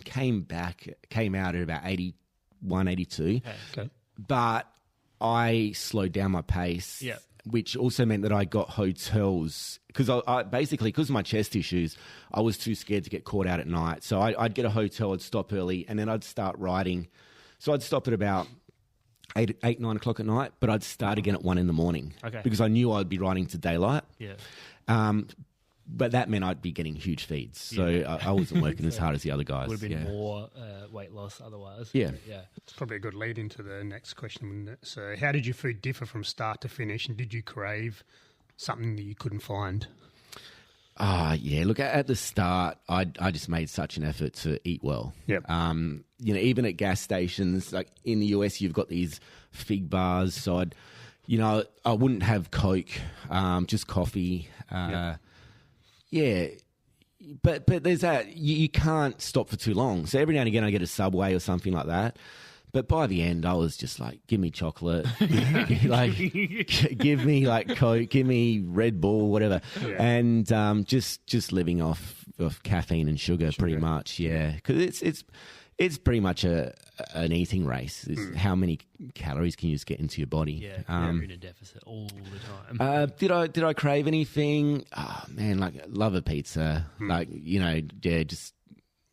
Came out at about 81, 82. Okay. But I slowed down my pace. Yeah. Which also meant that I got hotels because I basically, because of my chest issues, I was too scared to get caught out at night. So I'd get a hotel, I'd stop early, and then I'd start riding. So I'd stop at about 8, 9 o'clock at night, but I'd start again at 1 in the morning. Okay. Because I knew I'd be riding to daylight. Yeah. But that meant I'd be getting huge feeds. So I wasn't working as hard as the other guys. Would have been more weight loss otherwise. Yeah. Yeah. It's probably a good lead into the next question, wouldn't it? So how did your food differ from start to finish, and did you crave something that you couldn't find? Yeah. Look, at the start, I just made such an effort to eat well. Yep. Even at gas stations, like in the US, you've got these fig bars. So I wouldn't have Coke, just coffee. Yeah. But there's that, you can't stop for too long. So every now and again, I get a Subway or something like that. But by the end, I was just like, give me chocolate, like give me like Coke, give me Red Bull, whatever, and just living off caffeine and sugar pretty much, yeah. Because it's pretty much an eating race. It's how many calories can you just get into your body? Yeah, you're in a deficit all the time. Did I crave anything? Oh man, like love a pizza, just.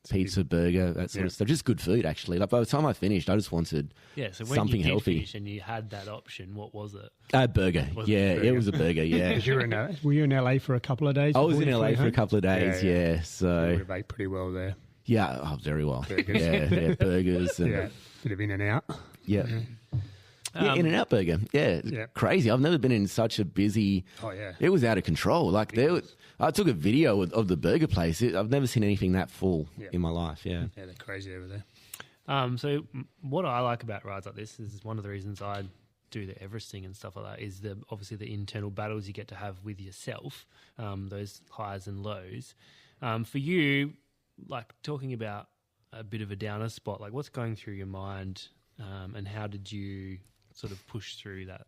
Pizza, burger, that sort of stuff. Just good food, actually. Like by the time I finished, I just wanted so when something you did healthy. finish and you had that option, what was it? Burger. It was a burger. Yeah. Were you in LA for a couple of days? I was in LA for a couple of days. Yeah. So you would have ate pretty well there. Yeah, very well. Burgers. Yeah, burgers and bit of In and Out. Yeah. Yeah, In and Out burger. Yeah, crazy. I've never been in such a busy. Oh yeah, it was out of control. Like I took a video of the burger place. I've never seen anything that full in my life. Yeah, they're crazy over there. So what I like about rides like this is one of the reasons I do the Everesting and stuff like that is obviously the internal battles you get to have with yourself, those highs and lows. For you, like talking about a bit of a downer spot, like what's going through your mind, and how did you sort of push through that?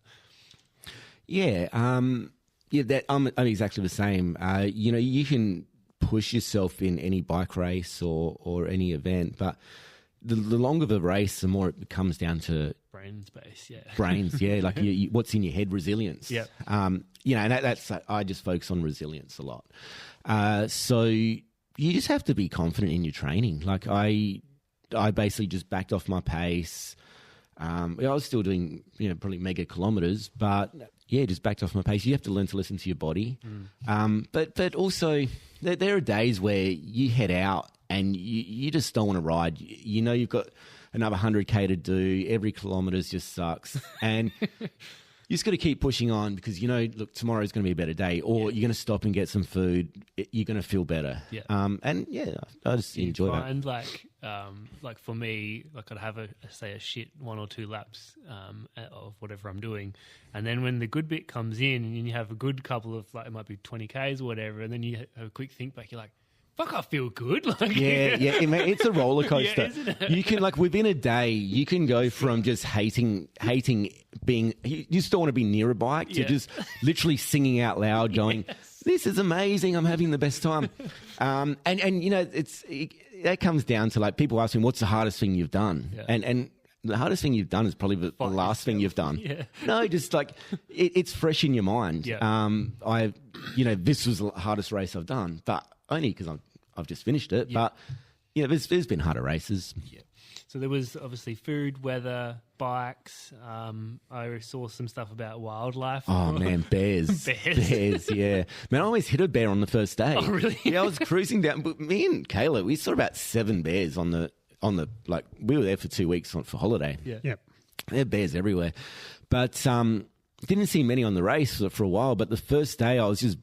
Yeah, I'm exactly the same. You can push yourself in any bike race or any event, but the longer the race, the more it comes down to brain space. Yeah, brains. Yeah, like what's in your head, resilience. Yeah. And that's I just focus on resilience a lot. So you just have to be confident in your training. Like I basically just backed off my pace. I was still doing, probably mega kilometers, but just backed off my pace. You have to learn to listen to your body. But also there are days where you head out and you just don't want to ride. You've got another 100K to do. Every kilometer just sucks. And you just got to keep pushing on because, look, tomorrow's going to be a better day, or you're going to stop and get some food. You're going to feel better. Yeah. I just enjoy that. And like for me, like I'd have a shit 1 or 2 laps of whatever I'm doing. And then when the good bit comes in and you have a good couple of, like, it might be 20Ks or whatever, and then you have a quick think back, you're like, fuck, I feel good. Like, it's a roller coaster. Isn't it? You can, like, within a day, you can go from just hating being, you still want to be near a bike to just literally singing out loud, going, this is amazing. I'm having the best time. That comes down to, like, people ask me, what's the hardest thing you've done? Yeah. And the hardest thing you've done is probably the last thing you've done. Yeah. No, just like it's fresh in your mind. Yeah. This was the hardest race I've done, but only because I've just finished it. Yeah. But there's been harder races. Yeah. So there was obviously food, weather, bikes. I saw some stuff about wildlife. Oh man, bears. Bears, yeah. Man, I almost hit a bear on the first day. Oh really? Yeah, I was cruising down. But me and Kayla, we saw about 7 bears on the like, we were there for 2 weeks for holiday. Yeah. Yep. There are bears everywhere. But didn't see many on the race for a while. But the first day I was just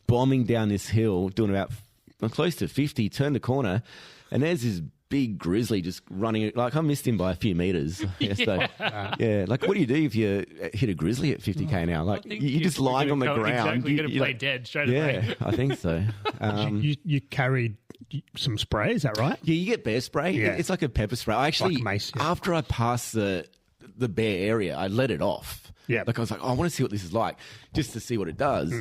bombing down this hill, doing about close to 50, turned the corner, and there's this big grizzly just running. Like, I missed him by a few meters. Like, what do you do if you hit a grizzly at 50k an hour? Like, you're just lying on the ground. Exactly, you're going to play dead straight away. Yeah, I think so. You carried some spray, is that right? Yeah, you get bear spray. Yeah. It's like a pepper spray. I actually, like mace, after I passed the bear area, I let it off. Yeah. Like, I was like, I want to see what this is like, just to see what it does.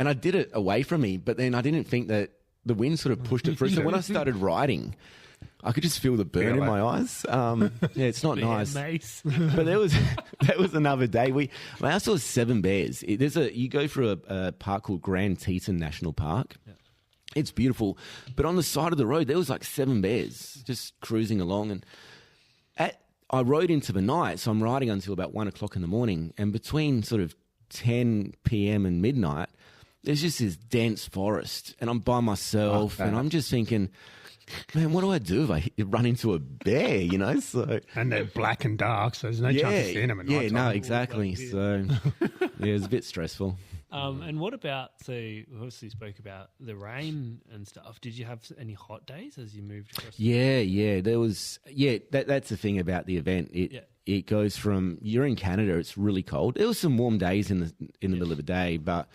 And I did it away from me, but then I didn't think that the wind sort of pushed it through. So when I started riding, I could just feel the burn in my eyes. It's not nice. Mace. But that was another day. I saw 7 bears. You go through a park called Grand Teton National Park. Yeah. It's beautiful. But on the side of the road, there was like 7 bears just cruising along. And I rode into the night, so I'm riding until about 1 o'clock in the morning. And between sort of 10 p.m. and midnight, there's just this dense forest, and I'm by myself, and I'm just thinking, man, what do I do if I run into a bear, So, and they're black and dark, so there's no chance of seeing them at night. Yeah, no, exactly. So, it was a bit stressful. And what about, so we obviously spoke about the rain and stuff. Did you have any hot days as you moved across? Yeah. There was, that's the thing about the event. It goes from, you're in Canada, it's really cold. There was some warm days in the middle of the day, but,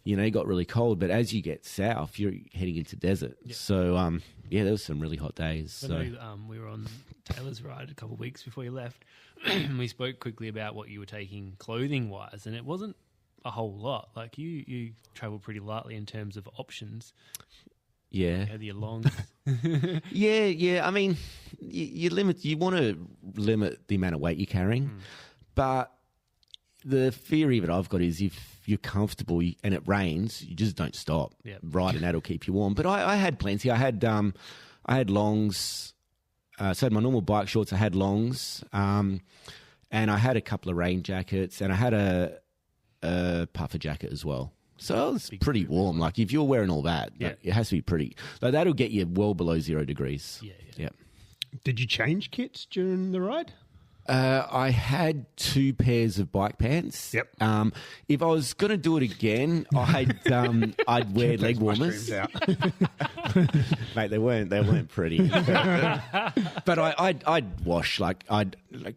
it got really cold. But as you get south, you're heading into desert. Yeah. So, there was some really hot days. I know, we were on Taylor's ride a couple of weeks before you left. We spoke quickly about what you were taking clothing-wise, and it wasn't a whole lot. Like you travel pretty lightly in terms of options. Yeah. You had your longs. Yeah. I mean, you want to limit the amount of weight you're carrying, but the theory that I've got is if you're comfortable and it rains, you just don't stop. Yep. Right, and that'll keep you warm. But I had plenty. I had longs. So I had my normal bike shorts. I had longs, and I had a couple of rain jackets, and I had a puffer jacket as well. So it was pretty warm. Like if you're wearing all that, it has to be pretty. Like that'll get you well below 0 degrees. Yeah. Did you change kits during the ride? I had 2 pairs of bike pants. Yep. If I was going to do it again, I'd wear leg warmers. Mate, they weren't pretty. But I'd wash. Like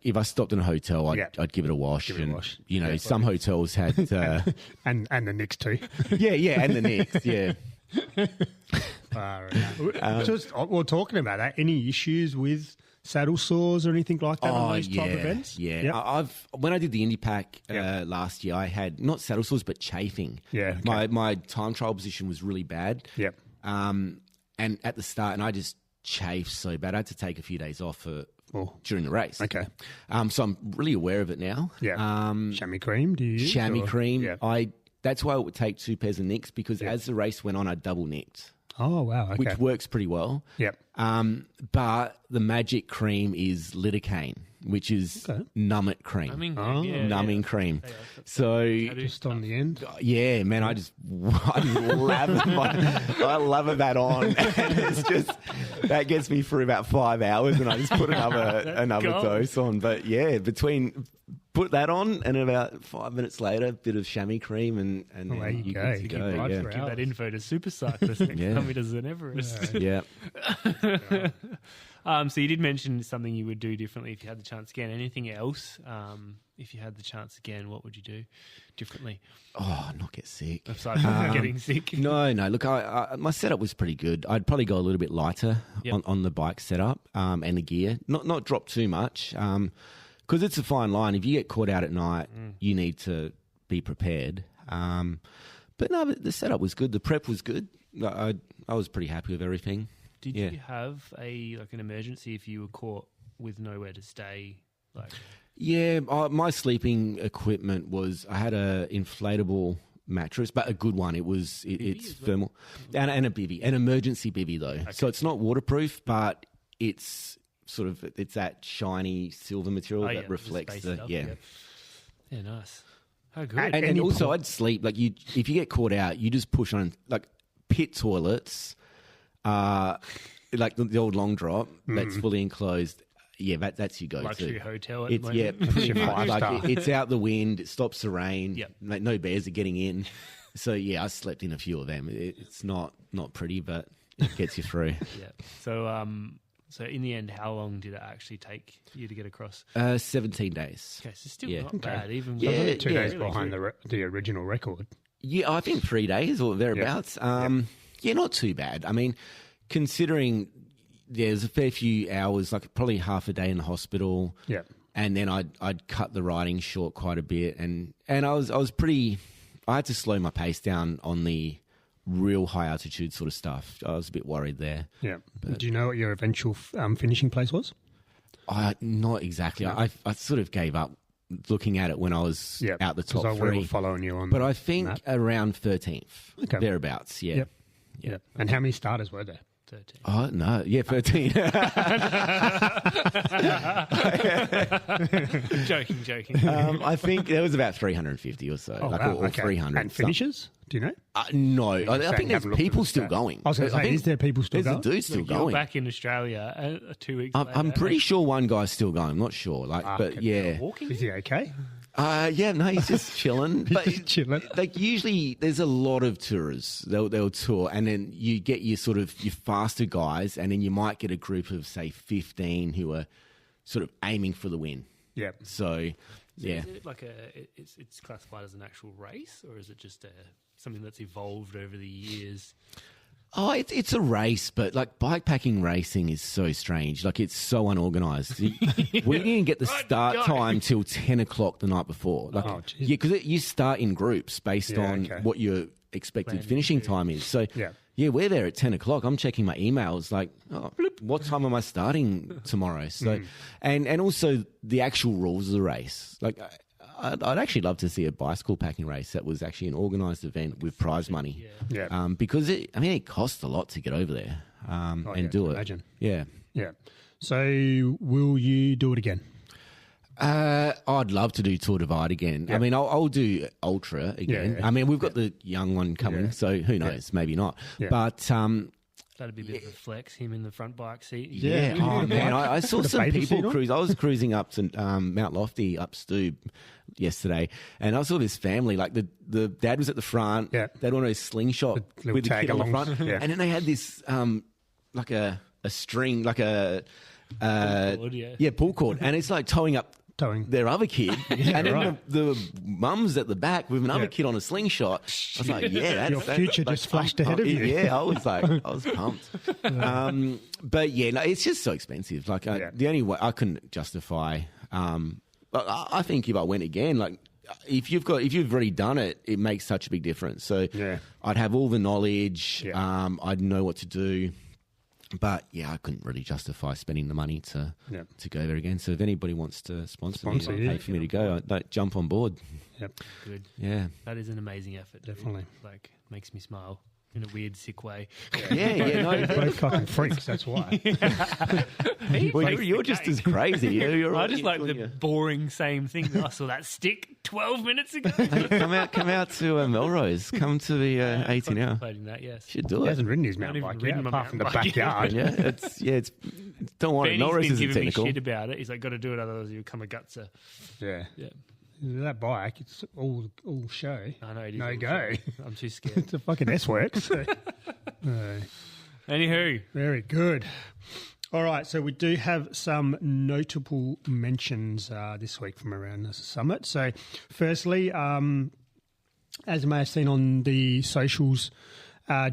if I stopped in a hotel, I'd give it a wash. Some hotels had and the Knicks too. yeah, and the Knicks. Yeah. Just we're talking about that. Any issues with saddle sores or anything like that on those type of events? Yeah. Yep. When I did the Indy Pack last year, I had not saddle sores but chafing. Yeah. Okay. My time trial position was really bad. Yep. And at the start, and I just chafed so bad, I had to take a few days off during the race. Okay. So I'm really aware of it now. Yeah. Chamois cream, do you use? Chamois cream. Yeah. That's why it would take 2 pairs of nicks because as the race went on, I double nicked. Oh, wow. Okay. Which works pretty well. Yep. But the magic cream is lidocaine, which is numbit cream. Numbing cream. So just on the end. Yeah, man, I lather that on. And it's just that gets me through about 5 hours, and I just put another dose on. But yeah, put that on, and about 5 minutes later, a bit of chamois cream, and there you go. Good to go. Give that info to super cyclists next time he does an Everest. Yeah. So you did mention something you would do differently if you had the chance again. Anything else? If you had the chance again, what would you do differently? Oh, not get sick. Aside from getting sick. No. Look, my setup was pretty good. I'd probably go a little bit lighter on the bike setup and the gear. Not drop too much. Because it's a fine line. If you get caught out at night, you need to be prepared. But the setup was good. The prep was good. I was pretty happy with everything. Did you have an emergency if you were caught with nowhere to stay? Yeah, my sleeping equipment was, I had a inflatable mattress, but a good one. It's thermal, and a bivvy, an emergency bivvy though. Okay. So it's not waterproof, but it's that shiny silver material that reflects the stuff, Yeah, nice. How good. And also I'd sleep, if you get caught out, you just push on, pit toilets, the old long drop that's fully enclosed. Yeah, that's your go-to. Luxury hotel at the moment. Yeah, pretty much. It's out the wind, it stops the rain, no bears are getting in. So yeah, I slept in a few of them. It's not pretty, but it gets you through. Yeah. So in the end, how long did it actually take you to get across? 17 days. Okay, so still not bad. Even 2 days behind the original record. Yeah, I think 3 days or thereabouts. Yeah, not too bad. I mean, considering there's a fair few hours, probably half a day in the hospital. Yeah. And then I'd cut the riding short quite a bit, and I was pretty. I had to slow my pace down on the real high altitude sort of stuff. I was a bit worried there. Yeah. But do you know what your eventual finishing place was? Not exactly. I sort of gave up looking at it when I was out the top 3. We were following you on. But I think around 13th, thereabouts. Yeah. Yep. And how many starters were there? 13. Oh, no. Yeah, 13. Joking. I think there was about 350 or so. Or 300. And finishes? Do you know? No. I think there's people still going. I was going to say, is there people still going? There's a dude still going. Back in Australia 2 weeks later. I'm pretty sure one guy's still going. I'm not sure. But yeah. Walking? Is he okay? Yeah, no, he's just chilling. But just chilling. Like usually, there's a lot of tourers. They'll tour, and then you get your sort of your faster guys, and then you might get a group of say 15 who are sort of aiming for the win. Yeah. So yeah, Is it like it's classified as an actual race, or is it just something that's evolved over the years? Oh, it's a race, but like bikepacking racing is so strange. Like it's so unorganised. We didn't get the start time till 10 o'clock the night before. Like, geez. yeah, because you start in groups based on what your expected finishing time is. So yeah, we're there at 10 o'clock. I'm checking my emails like, what time am I starting tomorrow? So, and also the actual rules of the race. Like I'd actually love to see a bicycle packing race that was actually an organised event with prize money. Yeah. Because it costs a lot to get over there and do it. Imagine. Yeah. Yeah. So will you do it again? I'd love to do Tour Divide again. Yeah. I mean, I'll do Ultra again. Yeah. I mean, we've got the young one coming, so who knows? Maybe not. Yeah. But That'd be a bit of a flex, him in the front bike seat. yeah, oh man, I saw Put a some baby people seat on? cruise. I was cruising up to Mount Lofty up Stube yesterday, and I saw this family. Like the dad was at the front. Yeah. They had one of those slingshot The little with the tag kid on the alongs. front, Yeah. and then they had this like a string, like a cord, yeah. pull cord, and it's like towing up their other kid, and then right. the mum's at the back with another kid on a slingshot. I was like, yeah, Your future just flashed ahead of you. Yeah, I was pumped. But yeah, no, it's just so expensive. Like the only way I couldn't justify. But I think if I went again, like if you've already done it, it makes such a big difference. So I'd have all the knowledge. Yeah. I'd know what to do. But yeah, I couldn't really justify spending the money to go there again. So if anybody wants to sponsor me, you. pay for me to go, don't jump on board. Yep. Good. Yeah, That is an amazing effort. dude. Definitely. Like, makes me smile in a weird, sick way. yeah. No, Both fucking freaks, that's why. well, you're just as crazy. You're I just like the boring same thing. I saw that stick 12 minutes ago. come out to Melrose. Come to the 18 hour. Contemplating that, yes. Should do He it. hasn't ridden his Not mountain even bike yet, ridden my apart from the mountain bike yet. backyard. It's don't worry. Benny's Melrose been isn't giving me technical. shit about it. He's like, got to do it, otherwise you become a gutser. Yeah. Yeah. That bike, it's all show. I know it is. No all go. shit. I'm too scared. It's a fucking S-Works. Anywho, Very good. All right, so we do have some notable mentions this week from around the summit. So firstly, as you may have seen on the socials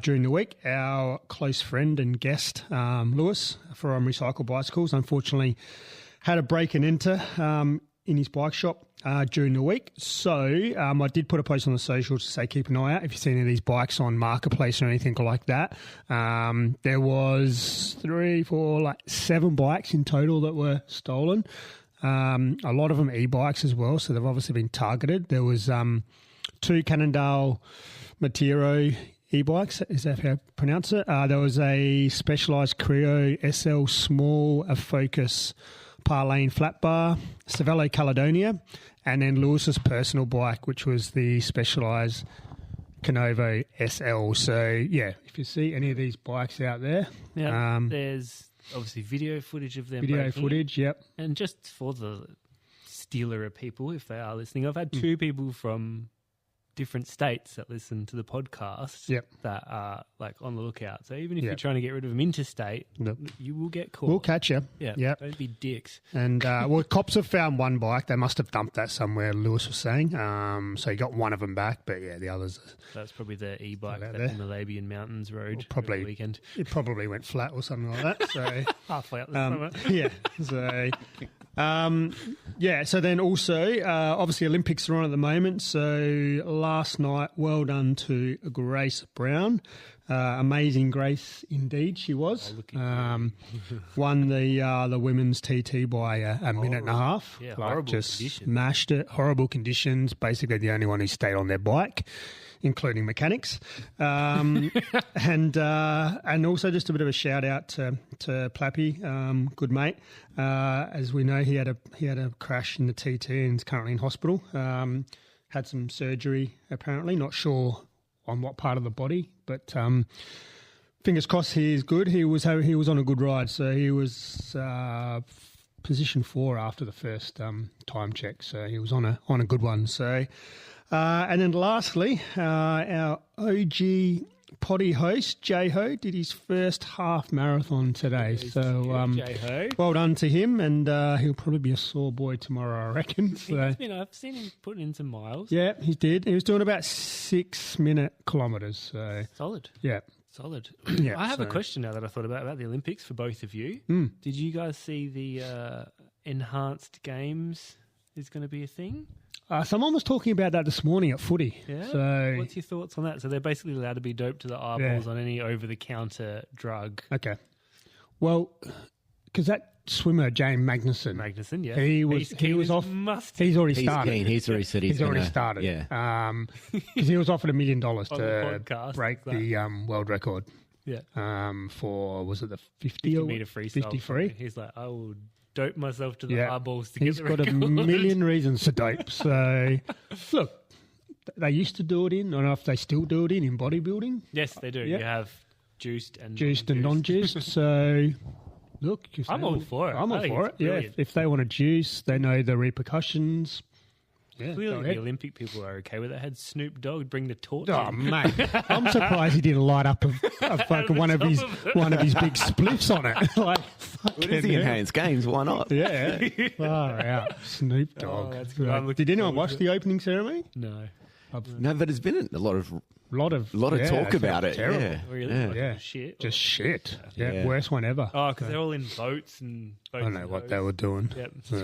during the week, our close friend and guest, Lewis, from Recycle Bicycles, unfortunately had a break and enter in his bike shop during the week. So I did put a post on the socials to say keep an eye out if you see any of these bikes on Marketplace or anything like that. There was 7 bikes in total that were stolen. A lot of them e-bikes as well, so they've obviously been targeted. There was 2 Cannondale Matero e-bikes, is that how you pronounce it? There was a Specialized Creo SL Small, a Focus Parlane Flat Bar, Cervelo Caledonia, and then Lewis's personal bike, which was the Specialized Canovo SL. So, yeah, if you see any of these bikes out there, there's obviously video footage of them. video breaking footage, yep. And just for the stealer of people, if they are listening, I've had 2 people from different states that listen to the podcast that are like on the lookout. So even if you're trying to get rid of them interstate, you will get caught. We'll catch you. Yeah, Yep. don't be dicks. And, well, cops have found 1 bike. They must have dumped that somewhere, Lewis was saying. So he got 1 of them back, but, yeah, the others... That's probably the e-bike out that there. Himalayan Mountains Road Probably. over the weekend. It probably went flat or something like that. So... Halfway up the summer. Yeah. So, so then also, obviously Olympics are on at the moment. So last night, well done to Grace Brown. Amazing Grace indeed, she was. Won the women's TT by a minute and a half. Yeah, Like, horrible just conditions. smashed it. Horrible conditions. Basically the only one who stayed on their bike, including mechanics. And also just a bit of a shout out to Plappy, good mate. As we know, he had a crash in the TT and is currently in hospital. Had some surgery apparently, not sure on what part of the body, but fingers crossed he is good. He was on a good ride, so he was position 4 after the first time check, so he was on a good one. So, and then lastly, our OG potty host J-Ho did his first half marathon today. So, J-Ho. well done to him, and he'll probably be a sore boy tomorrow, I reckon. So, I've seen him putting in some miles. yeah, he did. He was doing about 6-minute kilometres. So, Solid. yeah. Solid. Yeah, I have a so- question now that I thought about the Olympics for both of you. Did you guys see the enhanced games is going to be a thing? Someone was talking about that this morning at footy. Yeah. So, What's your thoughts on that? So they're basically allowed to be doped to the eyeballs on any over-the-counter drug. okay. Well, because that swimmer, James Magnussen, Yeah. he was off. He's already He's started. keen. He's already said he's already gonna- started. Yeah. Because he was offered $1 million On the to podcast, break that. the world record. Yeah. For was it the 50 50-meter freestyle. 53? He's like, I will dope myself to the Yeah. eyeballs to get He's the got record. a million reasons to dope. So, look, they used to do it in. I don't know if they still do it in bodybuilding, Yes, they do. Yeah. You have juiced and juiced and non-juiced. non-juiced. So, look, if I'm they all want- for it. I'm I all think for it's it. Yeah, brilliant. if they want to juice, they know the repercussions. Yeah, go Clearly, ahead. the Olympic people are okay with it. Had Snoop Dogg bring the torch. Oh in. mate, I'm surprised he didn't light up a fucking one of his big spliffs on it. Like, What is fucking the hell. enhanced games? Why not? Yeah, far out. Snoop Dogg. that's good. I'm looking Did anyone forward watch to the opening ceremony? No. No, but there's been a lot of Lot of talk it's about it. Terrible. Yeah. Really? Yeah. Like, Yeah. Shit. Just shit. Yeah, Yeah. worst one ever. Oh, because they're all in boats and boats. I don't know what they were doing. Yep. So,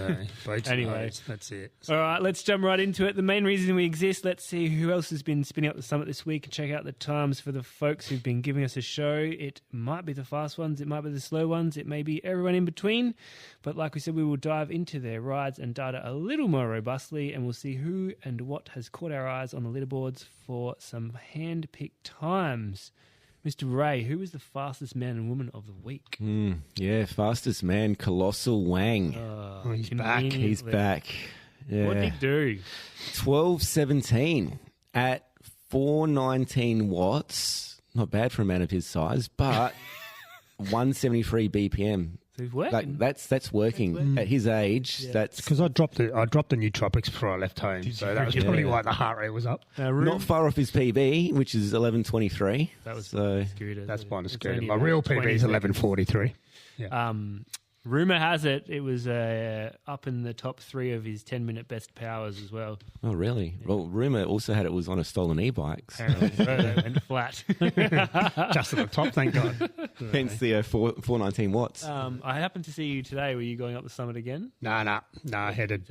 boats and Anyway. hoes, that's it. All right, let's jump right into it. The main reason we exist, let's see who else has been spinning up the summit this week and check out the times for the folks who've been giving us a show. It might be the fast ones, it might be the slow ones, it may be everyone in between. But like we said, we will dive into their rides and data a little more robustly, and we'll see who and what has caught our eyes on the leaderboards for some hand-picked times. Mr. Ray, who was the fastest man and woman of the week? Yeah, fastest man, Colossal Wang. Oh, he's back. He's Conveniently. back. Yeah. What did he do? 12:17 at 419 watts. Not bad for a man of his size, but 173 BPM. So he's working. Like that's working at his age. That's Because I dropped the nootropics before I left home, so that was really? probably why the heart rate was up. not far off his PB, which is 11:23. That was so. scooter. That's fine. It's Scary. only My about real 20 PB is seconds. 11:43. Rumor has it was up in the top 3 of his 10-minute best powers as well. Oh, really? Well, rumor also had it was on a stolen e-bike. Apparently, so they went flat. Just at the top, thank God. Hence the 419 watts. I happened to see you today. Were you going up the summit again? No. I headed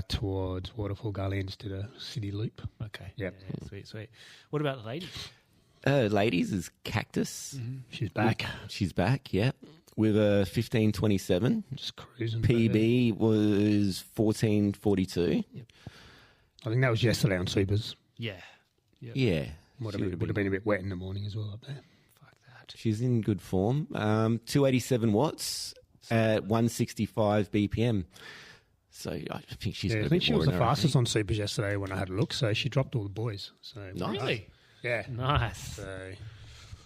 towards Waterfall Gully and just did a city loop. Okay. Yep. Yeah, sweet. What about the ladies? Ladies is Cactus. She's back. She's back, yeah. With a 15:27. Just cruising. PB was 14:42. I think that was yesterday on Supers. Yeah. Yeah. Would she have been a bit wet in the morning as well up there. Fuck that. She's in good form. 287 watts at 165 BPM. So I think she's. Yeah, got I a think bit she more was in the her, I fastest think. on Supers yesterday when I had a look, so she dropped all the boys. So Nice. Really? Yeah. Nice. So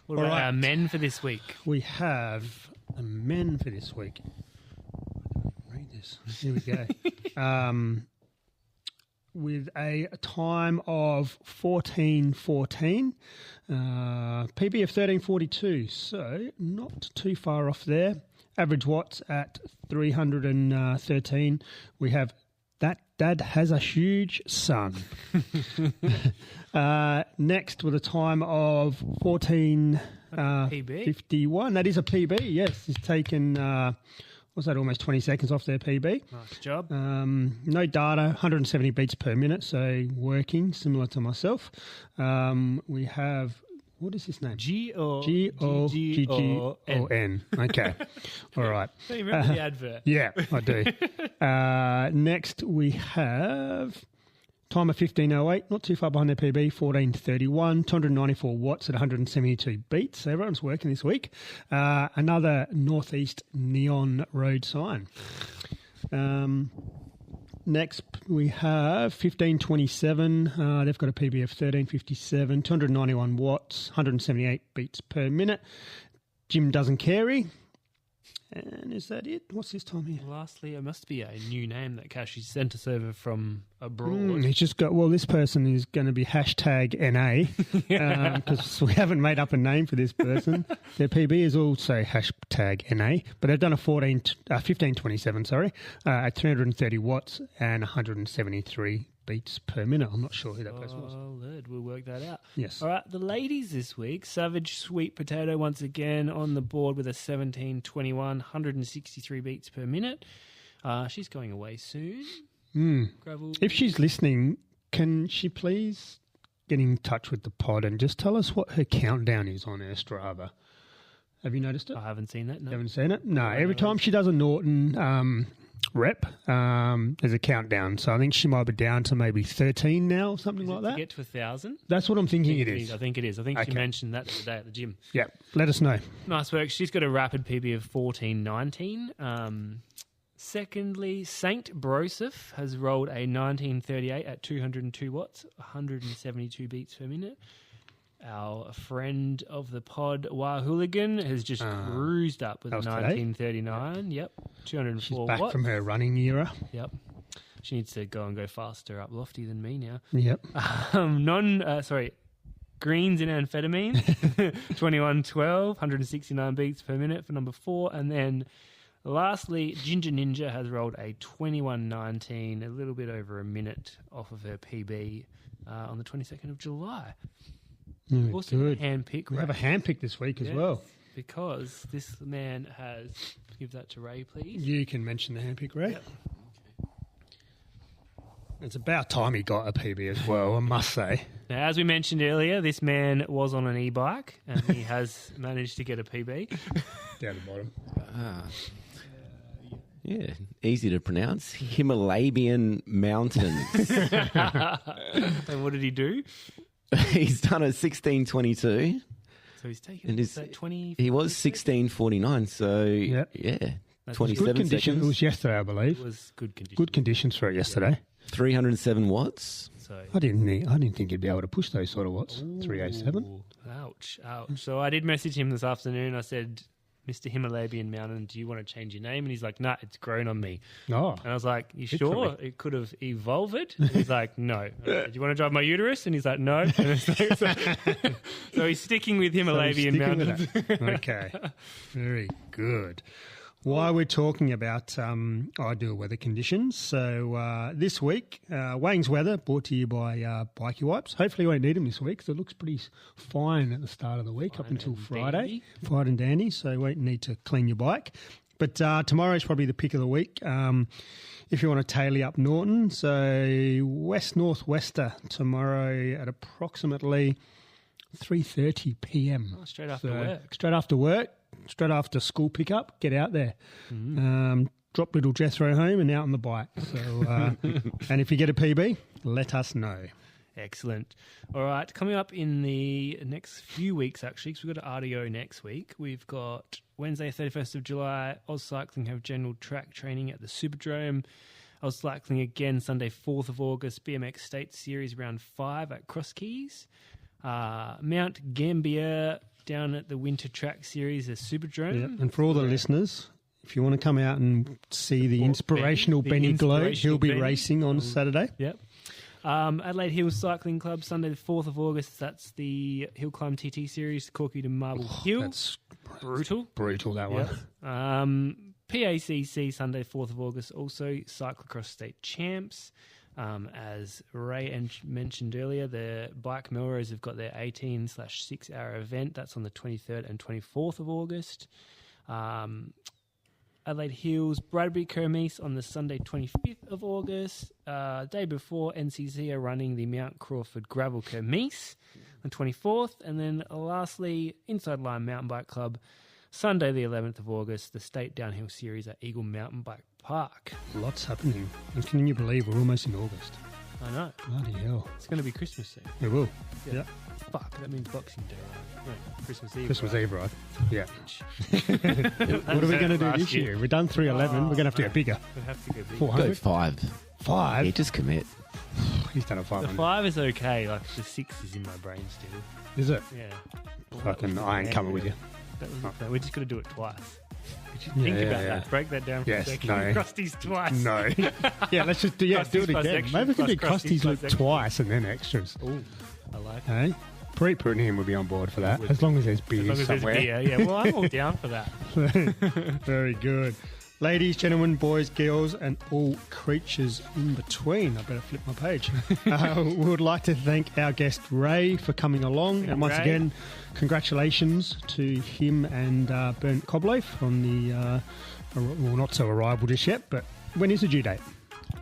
What All about right. our men for this week? we have a men for this week. Read this. Here we go. With a time of 14:14, PB of 13:42, so not too far off there. Average watts at 313. We have that dad has a huge son. Next, with a time of 14:51. That is a PB. Yes, he's taken. What's that? Almost 20 seconds off their PB. Nice job. No data, 170 beats per minute, so working, similar to myself. We have, what is his name? G-O-G-G-O-N. Okay. All right. Don't you remember the advert? Yeah, I do. Next, we have time of 15:08, not too far behind their PB, 14:31, 294 watts at 172 beats. So everyone's working this week. Another northeast neon road sign. Next, we have 15:27. They've got a PB of 13:57, 291 watts, 178 beats per minute. Jim doesn't carry. And is that it? What's this time here? Lastly, it must be a new name that Cashy sent us over from abroad. He's just got, well, this person is going to be #NA because we haven't made up a name for this person. Their PB is also #NA, but they've done a 1527, at 330 watts and 173 beats per minute. I'm not sure who that person was. We'll work that out. Yes. All right, the ladies this week. Savage Sweet Potato once again on the board with a 1721, 163 beats per minute. She's going away soon. Gravel. If she's listening, can she please get in touch with the pod and just tell us what her countdown is on her Strava? Have you noticed it? I haven't seen that. No. Haven't seen it? No. Every time she does a Norton rep, there's a countdown. So I think she might be down to maybe 13 now or something like that. To get to 1,000? That's what I'm thinking it is. I think it is. I think she mentioned that the other day at the gym. Yeah, let us know. Nice work. She's got a rapid PB of 14.19. Secondly, Saint Broseph has rolled a 1938 at 202 watts, 172 beats per minute. Our friend of the pod, Wah Hooligan, has just cruised up with a 1939. Today? Yep, 204 She's back watts. from her running era. Yep. She needs to go faster up lofty than me now. Yep. Greens in amphetamine, 2112, 169 beats per minute for number 4. And then lastly, Ginger Ninja has rolled a 2119, a little bit over a minute off of her PB on the 22nd of July. Also good. Handpick. We have a handpick this week as well. Because this man has... Give that to Ray, please. You can mention the handpick, Ray. Yep. It's about time he got a PB as well, I must say. Now, as we mentioned earlier, this man was on an e-bike and he has managed to get a PB. Down the bottom. Yeah, easy to pronounce. Himalayan Mountains. And what did he do? He's done a 1622. So he's taken that 20. He was 1649, so yeah, That's 27 good conditions. seconds. It was yesterday, I believe. It was good condition. Good conditions for it yesterday. 307 watts. So I didn't think he'd be able to push those sort of watts. 307. Ouch. So I did message him this afternoon. I said, Mr. Himalayan Mountain, do you want to change your name? And he's like, nah, it's grown on me. Oh. And I was like, you Good sure for me. it could have evolved? And he's like, no. Do you want to drive my uterus? And he's like, no. And it's like, so he's sticking with Himalayan Mountains. Okay. Very good. While we're talking about ideal weather conditions, so this week, Wayne's Weather brought to you by Bikey Wipes. Hopefully you won't need them this week because it looks pretty fine at the start of the week up until Friday. Dandy. Fine and dandy, so you won't need to clean your bike. But tomorrow's probably the pick of the week. If you want to taily up Norton, so west-northwester tomorrow at approximately 3:30 p.m. Oh, straight after work. Straight after work. Straight after school pickup, get out there. Drop little Jethro home and out on the bike. So, and if you get a PB, let us know. Excellent. All right, coming up in the next few weeks, actually, because we've got an RDO next week. We've got Wednesday, 31st of July, Oz Cycling have general track training at the Superdrome. Oz Cycling again, Sunday, 4th of August, BMX State Series Round 5 at Cross Keys. Mount Gambier down at the Winter Track Series at Superdrome. Yep. And for all the listeners, if you want to come out and see the inspirational Benny Glow, he'll be racing on Saturday. Yep. Adelaide Hills Cycling Club, Sunday the 4th of August. That's the Hill Climb TT Series, Corky to Marble Hill. That's brutal. Brutal, that one. PACC, Sunday 4th of August, also Cyclocross State Champs. As Ray mentioned earlier, the Bike Melrose have got their 18/6 hour event. That's on the 23rd and 24th of August. Adelaide Hills Bradbury Kermesse on the Sunday 25th of August. Day before, NCC are running the Mount Crawford Gravel Kermesse on the 24th. And then lastly, Inside Line Mountain Bike Club, Sunday the 11th of August, the State Downhill Series at Eagle Mountain Bike Park. Lots happening. And can you believe we're almost in August? I know. Bloody hell. It's going to be Christmas soon. It will. Yeah. Yeah. Fuck, that means Boxing Day, right? No, Christmas Eve. Christmas right? Eve, right? Yeah. What are we going to do this year? We've done 311. We're going to have to go bigger. We'll have to go big. 400. Go 5. 5? Yeah, just commit. He's done a The 500. 5 is okay. Like the 6 is in my brain still. Is it? Yeah. Fucking, I ain't coming with you. That was the plan. We just got to do it twice. Think about that. Break that down for Yes, a second. no. Crusties twice. No. Yeah, let's just do it Krusty's plus again. extras Maybe we can do plus Krusty's Krusty's plus Loop twice and then extras. Ooh, I like it. Hey? Preet and him would be on board for that, as long as there's As beer long as somewhere. there's beer. Yeah, well, I'm all down for that. Very good. Ladies, gentlemen, boys, girls, and all creatures in between. I better flip my page. We would like to thank our guest Ray for coming along. And once Ray. again, congratulations to him and Bernd Kobloff on the, well, not so arrival just yet, but when is the due date?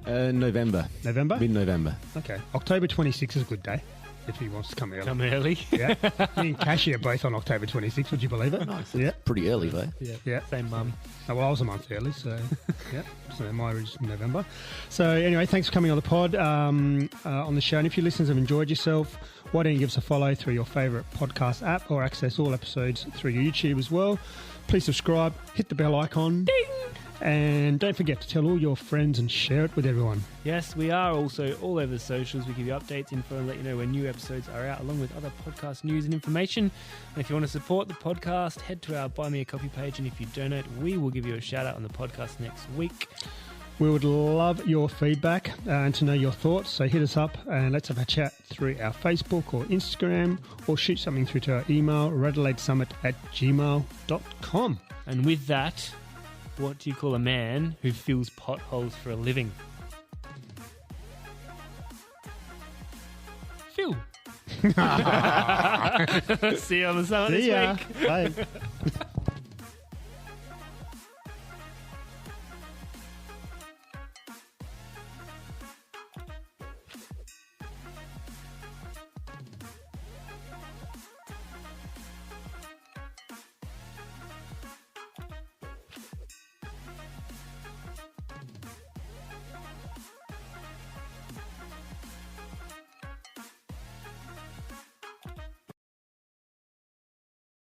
November. November? Mid-November. Okay. October 26th is a good day if he wants to come early. Come early. Yeah. Me and Cashy are both on October 26th. Would you believe it? Nice. Yeah. Pretty early, though. Yeah. Same mum. Oh, well, I was a month early, so yeah. So my is November. So anyway, thanks for coming on the pod, on the show. And if your listeners have enjoyed yourself, why don't you give us a follow through your favourite podcast app or access all episodes through your YouTube as well. Please subscribe, hit the bell icon. Ding! And don't forget to tell all your friends and share it with everyone. Yes, we are also all over the socials. We give you updates, info, and let you know when new episodes are out, along with other podcast news and information. And if you want to support the podcast, head to our Buy Me a Coffee page. And if you donate, we will give you a shout out on the podcast next week. We would love your feedback and to know your thoughts. So hit us up and let's have a chat through our Facebook or Instagram, or shoot something through to our email, radelaidesummit@gmail.com. And with that, what do you call a man who fills potholes for a living? Phil. See you on the summit See ya. this week. Bye.